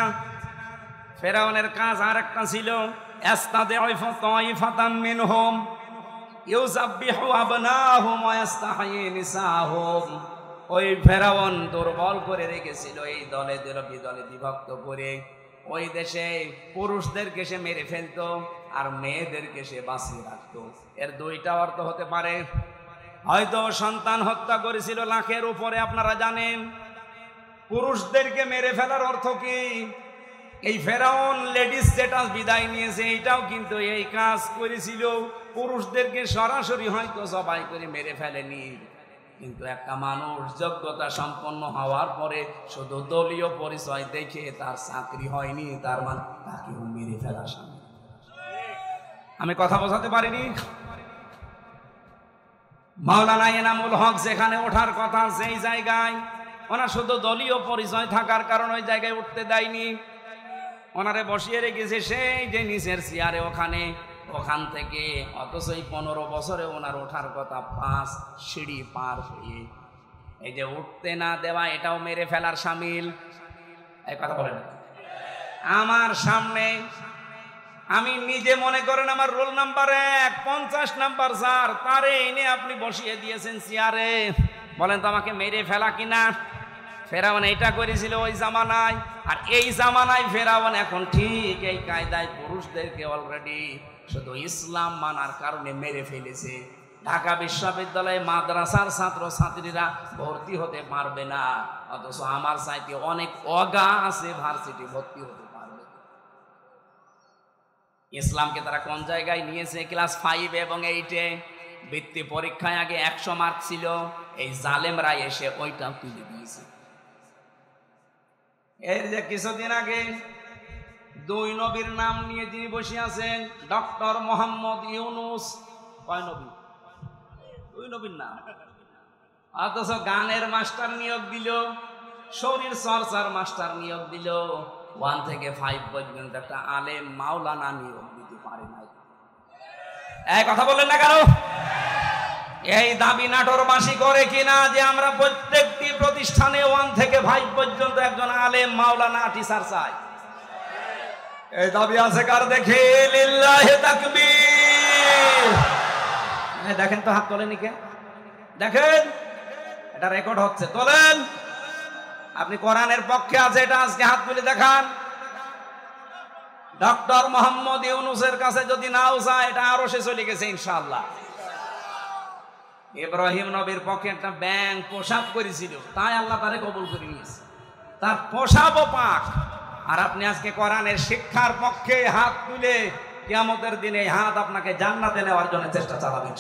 ফেরাউনের কাজ আর একটা ছিল, ইস্তাদিফু তাইফাতাম মিনহুম ইউযাব্বিহু আবনাহুম ওয়া ইস্তাহয়ী নিসাহুম। ওই ফেরাউন দুর্বল করে রেখেছিল এই দলে বিদলে বিভক্ত করে। ওই দেশে পুরুষদেরকে সে মেরে ফেলতো আর মেয়েদেরকে সে বাঁচিয়ে রাখতো। এর দুইটা অর্থ হতে পারে, হয়তো সন্তান হত্যা করেছিল লাখের উপরে, আপনারা জানেন। পুরুষদেরকে মেরে ফেলার অর্থ কি? এই ফেরাউন লেডিস যেটা বিদায় নিয়েছে এইটাও কিন্তু এই কাজ করেছিল। পুরুষদেরকে সরাসরি হয়তো জবাই করে মেরে ফেলেনি, কিন্তু একটা মানুষ যোগ্যতা সম্পন্ন হওয়ার পরে শুধু দলীয় পরিচয় দেখে তার চাকরি হয়নি, তার মানে তাকেও মেরে ফেলার সামনে। আমি কথা বোঝাতে পারিনি? মাওলানা এনামুল হক যেখানে ওঠার কথা সেই জায়গায় ওনার শুধু দলীয় পরিচয় থাকার কারণে ওই জায়গায় উঠতে দেয়নি, ওনারে বসিয়ে রেখেছে সেই যে নিচের চেয়ারে, ওখানে ওখান থেকে, অথচ এই 15 বছরে ওনার ওঠার কথা 5 সিঁড়ি পার হয়ে। এই যে উঠতে না দেওয়া, এটাও মেরে ফেলার শামিল। এই কথা বলেন আমার সামনে, আমি নিজে মনে করেন আমার রোল নাম্বার 1, 50 নাম্বার স্যার, তারে এনে আপনি বসিয়ে দিয়েছেন চেয়ারে। বলেন তো আমাকে মেরে ফেলা কিনা? ফেরাউন এটা করেছিল ওই জামানায়, আর এই জামানায় ফেরাউন এখন ঠিক এই কায়দায় পুরুষদেরকে অলরেডি শুধু ইসলাম মানার কারণে মেরে ফেলেছে। ঢাকা বিশ্ববিদ্যালয়ে মাদ্রাসার ছাত্র ছাত্রীরা ভর্তি হতে পারবে না, অথচ আমার চাইতে অনেক অগা আছে ভার্সিটি ভর্তি হতে পারবে। ইসলামকে তারা কোন জায়গায় নিয়েছে? ক্লাস 5 এবং 8-এ বৃত্তি পরীক্ষায় আগে 100 মার্ক ছিল, এই জালেমরা এসে ওইটা তুলে দিয়েছে। এর যে কিছুদিন আগে 2 নবীর নাম নিয়ে যিনি বসে আছেন, ডক্টর মোহাম্মদ ইউনুস, কয় নবী? 2 নবীর নাম, অথচ গানের মাস্টার নিয়োগ দিল, শরীর চর্চার মাস্টার নিয়োগ দিল, 1 থেকে 5 পর্যন্ত একটা আলেম মাওলানা নিয়োগ দিতে পারে নাই। এই কথা বললেন না কেন? এই দাবি নাটোরবাসী করে কিনা যে আমরা প্রত্যেকটি প্রতিষ্ঠানে 1 থেকে 5 পর্যন্ত একজন আলেম মাওলানা টিচার চাই? এই দাবি আছে কার? দেখে লিল্লাহি তাকবীর। দেখেন তো, হাত তোলেন কে? দেখেন, এটা রেকর্ড হচ্ছে, তোলেন। আপনি কোরআনের পক্ষে আছে এটা আজকে হাত তুলে দেখান। ডক্টর মোহাম্মদ ইউনুসের কাছে যদি নাও যায়, এটা আরো সে চলে গেছে ইনশাআল্লাহ। ইব্রাহিম নবীর পক্ষে একটা ব্যাংক পোশাক করেছিল, তাই আল্লাহ তারে কবুল করে নিয়েছে, তার পোশাকও পাক। আর আপনি আজকে কোরআনের শিক্ষার পক্ষে হাত তুলে কিয়ামতের দিনে হাত আপনাকে জান্নাতে নেওয়ার জন্য চেষ্টা চালাবেন।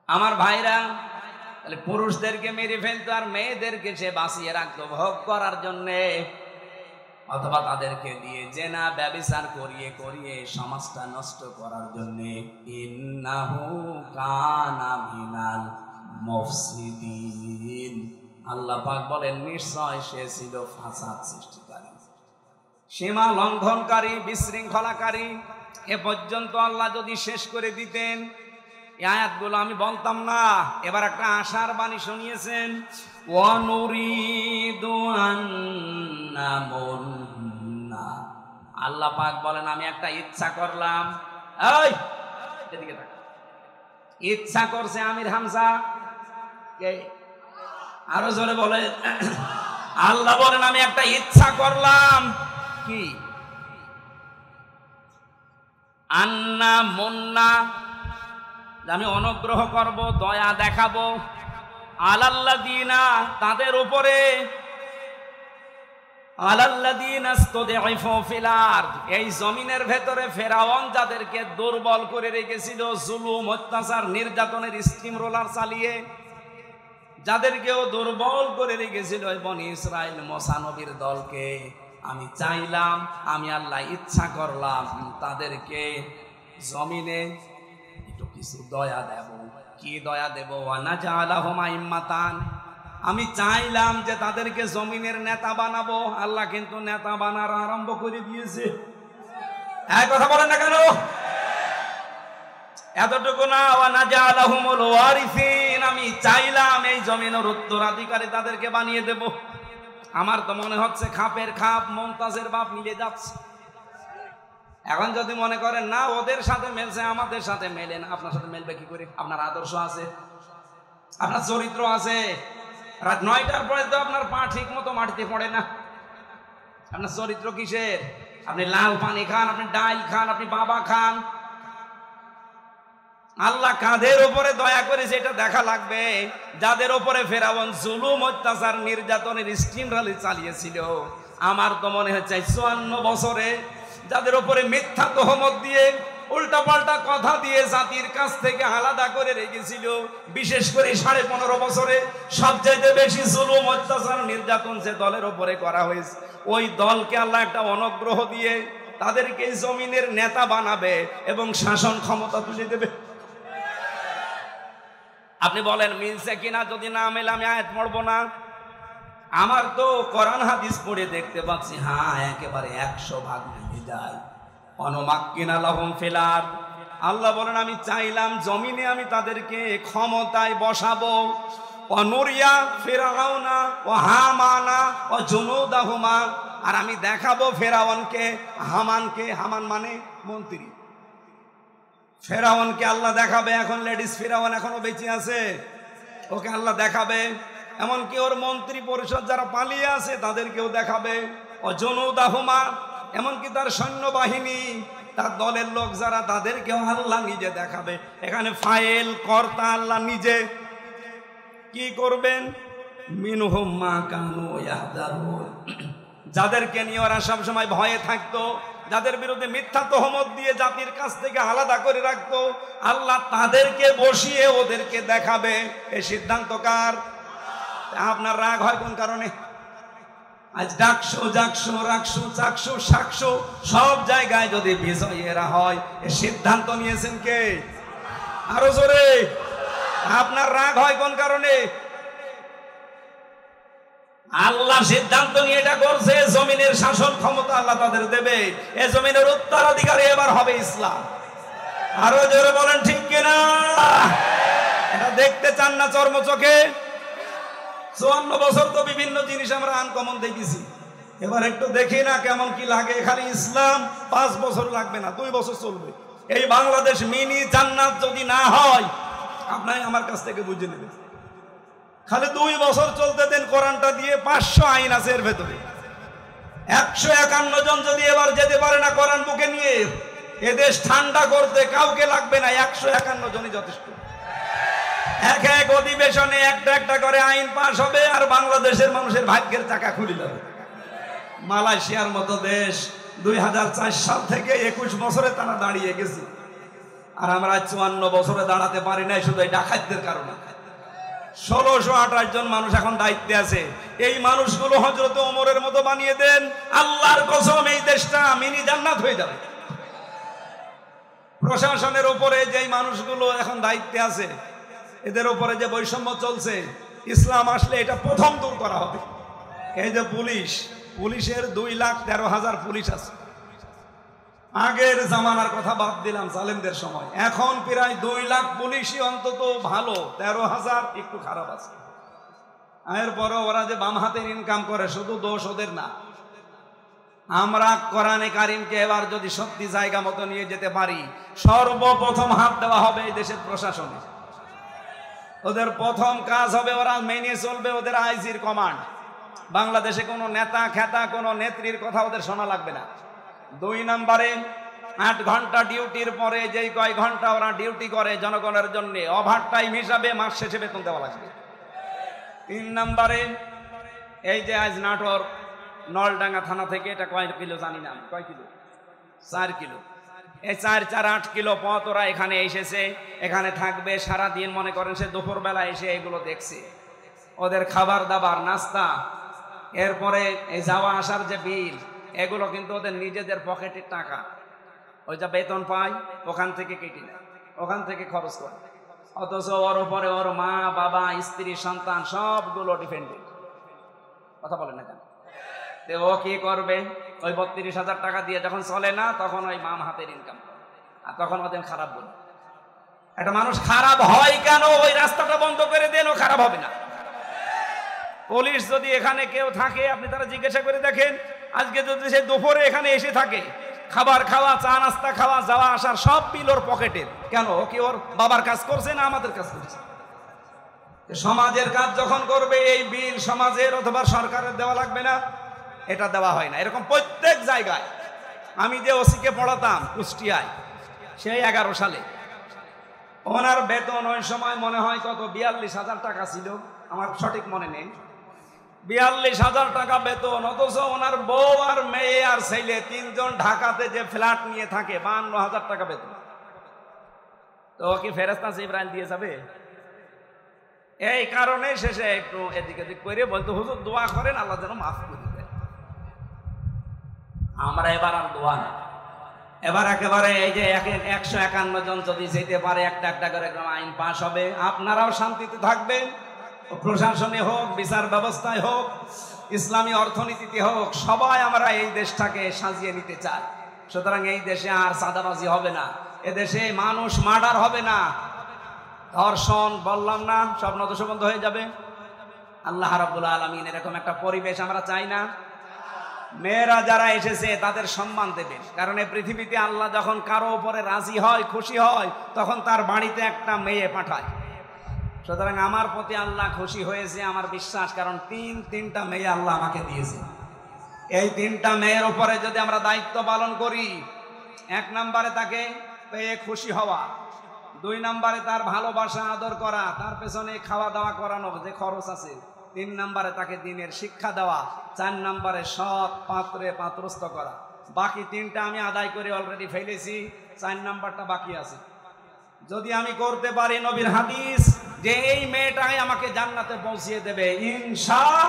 আমার ভাইরা, তাহলে পুরুষদেরকে মেরে ফেলতো আর মেয়েদেরকে সে বাঁচিয়ে রাখতো ভোগ করার জন্যে, অথবা তাদেরকে দিয়ে জেনা ব্যভিচার করিয়ে করিয়ে সমাজটা নষ্ট করার জন্যে। ইন্নাহু কানা মিনাল মুফসিদিন। আল্লাহ পাক বলেন নিশ্চয় সে ছিল ফাসাদ সৃষ্টিকারী, সীমা লঙ্ঘনকারী, বিশৃঙ্খলাকারী। এ পর্যন্ত আল্লাহ যদি শেষ করে দিতেন, এই আয়াতগুলো আমি বলতাম না। এবার একটা আশার বাণী শুনিয়েছেন, ওয়ানুরিদু আন্নামুন্না। আল্লাহ পাক বলেন আমি একটা ইচ্ছা করলাম। এই এদিকে তাকা, ইচ্ছা করছে আমির হামজা কে? আরো জোরে বলে। আল্লাহ বলেন আমি একটা ইচ্ছা করলাম। কি? আন্না মুন্না, আমি অনুগ্রহ করব, দয়া দেখাবো, আলাল্লাযিনা, তাদের উপরে, আলাল্লাযিনা ইসতুদঈফু ফিল আরদ, এই জমিনের ভেতরে ফেরাউন যাদেরকে দুর্বল করে রেখেছিল, জুলুম, অত্যাচার, নির্যাতনের স্টিম রোলার চালিয়ে যাদেরকেও দুর্বল করে রেখেছিল বনি ইসরাইল মুসা নবীর দলকে, আমি চাইলাম, আমি আল্লাহ ইচ্ছা করলাম তাদেরকে জমিনে একটু কিছু দয়া দেব। কি দয়া দেব? ওয়ানাজআলাহুম আইম্মাতান, আমি চাইলাম যে তাদেরকে জমিনের নেতা বানাবো। আল্লাহ কিন্তু নেতা বানার আরম্ভ করে দিয়েছে। এক কথা বলেন না কেন? এতটুকু না, ওয়ানাজআলাহুমুল ওয়ারিসিন, আমি চাইলাম এই জমিনের উত্তরাধিকারী তাদেরকে বানিয়ে দেব। আমার তো মনে হচ্ছে খাপের খাপ মুমতাজের বাপ মিলে যাচ্ছে। এখন যদি মনে করেন না ওদের সাথে মেলছে, আমাদের সাথে মেলে না, আপনার সাথে মেলবে কি করে? আপনার আদর্শ আছে, আপনার চরিত্র আছে। রাত 9টার পরে তো আপনার পা ঠিক মতো মাটিতে পড়ে না। আপনার চরিত্র কিসের? আপনি লাল পানি খান, আপনি ডাল খান, আপনি বাবা খান। আল্লাহ কাদের উপরে দয়া করেছে এটা দেখা লাগবে। যাদের উপরে ফেরাউন জুলুম, অত্যাচার, নির্যাতনের স্টিম রালি চালিয়েছিল, আমার তো মনে হচ্ছে 54 বছরে যাদের উপরে মিথ্যা তহমত দিয়ে, উল্টা পাল্টা কথা দিয়ে জাতির কাছ থেকে আলাদা করে রেখেছিল, বিশেষ করে 15.5 বছরে সবচাইতে বেশি জুলুম, অত্যাচার, নির্যাতন যে দলের উপরে করা হয়েছে, ওই দলকে আল্লাহ একটা অনুগ্রহ দিয়ে তাদেরকে জমিনের নেতা বানাবে এবং শাসন ক্ষমতা তুলে দেবে। আপনি বলেন মিলছে কিনা? যদি না মেলে আমি আয়াত পড়বো না। আমার তো কোরআন হাদিস পড়ে দেখতে পাচ্ছি, হ্যাঁ একেবারে 100 ভাগ মিলে যায়। অনুমাক্কিনা লাহুম ফিল আরদ, আল্লাহ বলেন আমি চাইলাম জমিনে আমি তাদেরকে ক্ষমতায় বসাবো। অনুরিয়া ফিরআউনা ওয়া হামানা ওয়া জুনুদাহুমা, আর আমি দেখাবো ফেরাউনকে হামানকে, হামান মানে মন্ত্রী, ফেরাউনকে আল্লাহ দেখাবে। এখন লেডিস ফেরাউন এখনো বেঁচে আছে, ওকে আল্লাহ দেখাবে। এমনকি ওর মন্ত্রী পরিষদ যারা পালিয়ে আছে তাদেরকেও দেখাবে। ও জুনুদাহুমা, এমনকি তার সৈন্যবাহিনী, তার দলের লোক যারা, তাদেরকেও আল্লাহ নিজে দেখাবে। এখানে ফাইল কর্তা আল্লাহ নিজে। কি করবেন? মিনহুম মা কানু ইয়াহদারুন, যাদেরকে নিয়ে ওরা সবসময় ভয়ে থাকতো, যাদের বিরুদ্ধে মিথ্যা তহমত দিয়ে জাতির কাছ থেকে আলাদা করে রাখতো, আল্লাহ তাদেরকে বসিয়ে ওদেরকে দেখাবে। এই সিদ্ধান্ত কার? আপনার রাগ হয় কোন কারণে? আজ ডাকশো জাকশো রাকশো চাকশো সাকশো সব জায়গায় যদি বিজয়ীরা হয়, এই সিদ্ধান্ত নিয়েছেন কে? আরো জোরে। আপনার রাগ হয় কোন কারণে? আল্লাহ সিদ্ধান্ত নিয়ে এটা করছে, জমিনের শাসন ক্ষমতা আল্লাহ তাদের দেবে। এই জমিনের উত্তরাধিকারী এবার হবে ইসলাম। আরো জোরে বলেন ঠিক কিনা? এটা দেখতে চান না চর্ম চোখে? 54 বছর তো বিভিন্ন জিনিস আমরা আনকমন দেখেছি, এবার একটু দেখি না কেমন কি লাগে। খালি ইসলাম 5 বছর লাগবে না, 2 বছর চলবে। এই বাংলাদেশ মিনি জান্নাত যদি না হয়, আপনাই আমার কাছ থেকে বুঝে নেবেন। খালি 2 বছর চলতে দেন, কোরআনটা দিয়ে 500 আইন আছে এর ভেতরে। 151 জন যদি এবার যেতে পারে না কোরআন বুকে নিয়ে, এদেশ ঠান্ডা করতে কাউকে লাগবে না, 151 জনই যথেষ্ট। এক এক অধিবেশনে একটা একটা করে আইন পাশ হবে, আর বাংলাদেশের মানুষের ভাগ্যের চাকা খুলে যাবে। মালয়েশিয়ার মতো দেশ 2004 সাল থেকে 21 বছরে তারা দাঁড়িয়ে গেছে, আর আমরা 54 বছরে দাঁড়াতে পারি নাই, শুধু এই ডাকাতদের কারণে। 1628 জন মানুষ এখন দায়িত্বে আছে। এই মানুষগুলো হযরত ওমরের মতো বানিয়ে দেন, আল্লাহর কসম এই দেশটা মিনি জান্নাত হয়ে যাবে। প্রশাসনের উপরে যেই মানুষগুলো এখন দায়িত্বে আছে, এদের উপরে যে বৈষম্য চলছে, ইসলাম আসলে এটা প্রথম দূর করা হবে। এই যে পুলিশের 2,13,000 পুলিশ আছে। আগের জামানার কথা বাদ দিলাম, জালেমদের সময়, এখন প্রায় 2 লাখ পুলিশই অন্তত ভালো, 13,000 একটু খারাপ আছে। এরপরও ওরা যে বাম হাতের ইনকাম করে, শুধু দোষ ওদের না। আমরা কোরআনে কারিমকে এবার যদি সত্যি জায়গা মতো নিয়ে যেতে পারি, সর্বপ্রথম হাত দেওয়া হবে এই দেশের প্রশাসনে। ওদের প্রথম কাজ হবে, ওরা মেনে চলবে ওদের আইজির কমান্ড। বাংলাদেশে কোনো নেতা খেতা কোনো নেত্রীর কথা ওদের শোনা লাগবে না। 2 নম্বরে 8 ঘন্টা ডিউটির পরে যেই কয় ঘন্টা ওরা ডিউটি করে জনগণের জন্য, ওভার টাইম হিসাবে মাস শেষে বেতন দেওয়া লাগবে। 3 নম্বরে এই যে আজ নাটোর নলডাঙ্গা থানা থেকে, এটা কয় কিলো জানি না, কয় কিলো? 4 কিলো। এই 4-8 কিলো পথ ওরা এখানে এসেছে, এখানে থাকবে সারাদিন। মনে করেন সে দুপুরবেলা এসে এগুলো দেখছে, ওদের খাবার দাবার নাস্তা, এরপরে এই যাওয়া আসার যে বিল, এগুলো কিন্তু ওদের নিজেদের পকেটের টাকা। ওই যা বেতন পায় ওখান থেকে কেটে নেয়, ওখান থেকে খরচ করে। অথচ ওর উপরে ওর মা বাবা স্ত্রী সন্তান সবগুলো ডিপেন্ডেন্ট। কথা বলে না কেন? ও কি করবে? ওই 32,000 টাকা দিয়ে যখন চলে না, তখন ওই মাম হাতের ইনকাম, আর তখন ওদের খারাপ বলে। একটা মানুষ খারাপ হয় কেন? ওই রাস্তাটা বন্ধ করে দেন, ও খারাপ হবে না। পুলিশ যদি এখানে কেউ থাকে, আপনি তারা জিজ্ঞাসা করে দেখেন, আজকে যদি সে দুপুরে এখানে এসে থাকে, খাবার খাওয়া, চা নাস্তা খাওয়া, যাওয়া আসার সব বিল ওর পকেটের। কেন? ও কি ওর বাবার কাজ করছে না আমাদের কাজ করছে? সমাজের কাজ যখন করবে, এই বিল সমাজের অথবা সরকারের দেওয়া লাগবে না? এটা দেওয়া হয় না। এরকম প্রত্যেক জায়গায়। আমি যে ওসিকে পড়াতাম কুষ্টিয়ায়, সেই 11 সালে, ওনার বেতন ওই সময় মনে হয় কত 42,000 টাকা ছিল, আমার সঠিক মনে নেই। 42,000 টাকা বেতন, অথচ ওনার বউ আর মেয়ে আর ছেলে 3 জন ঢাকাতে যে ফ্ল্যাট নিয়ে থাকে, 52,000 টাকা বেতন। তো কি ফেরেশতা জিবরাইল দিয়ে যাবে? এই কারণে শেষে একটু এদিক এদিক করে বলতো, হুজুর দোয়া করেন আল্লাহ যেন মাফ করে দেয়। আমরা এবার আর দোয়া না, এবার একেবারে এই যে 151 জন যদি যেতে পারে, একটা একটা করে আইন পাশ হবে, আপনারাও শান্তিতে থাকবেন। প্রশাসনে হোক, বিচার ব্যবস্থায় হোক, ইসলামী অর্থনীতিতে হোক, সবাই আমরা এই দেশটাকে সাজিয়ে নিতে চাই। সুতরাং এই দেশে আর চাঁদাবাজি হবে না, এদেশে মানুষ মার্ডার হবে না, ধর্ষণ বললাম না, সব নদশ বন্ধ হয়ে যাবে। আল্লাহ রাব্বুল আলামিন এরকম একটা পরিবেশ আমরা চাই না। মেয়েরা যারা এসেছে তাদের সম্মান দেবেন, কারণ এই পৃথিবীতে আল্লাহ যখন কারো উপরে রাজি হয়, খুশি হয়, তখন তার বাড়িতে একটা মেয়ে পাঠায়। সুতরাং আমার প্রতি আল্লাহ খুশি হয়েছে, আমার বিশ্বাস, কারণ তিনটা মেয়ে আল্লাহ আমাকে দিয়েছে। এই তিনটা মেয়ের উপরে যদি আমরা দায়িত্ব পালন করি, 1 নম্বরে তাকে পেয়ে খুশি হওয়া, 2 নম্বরে তার ভালোবাসা আদর করা, তার পেছনে খাওয়া দাওয়া করানো যে খরচ আছে, 3 নম্বরে তাকে দিনের শিক্ষা দেওয়া, 4 নম্বরে সৎ পাত্রে পাত্রস্থ করা। বাকি 3টা আমি আদায় করে অলরেডি ফেলেছি, 4 নম্বরটা বাকি আছে। যদি আমি করতে পারি, নবীর হাদিস যে এই মেয়েটাই আমাকে জান্নাতে পৌঁছিয়ে দেবে ইনশাআল্লাহ।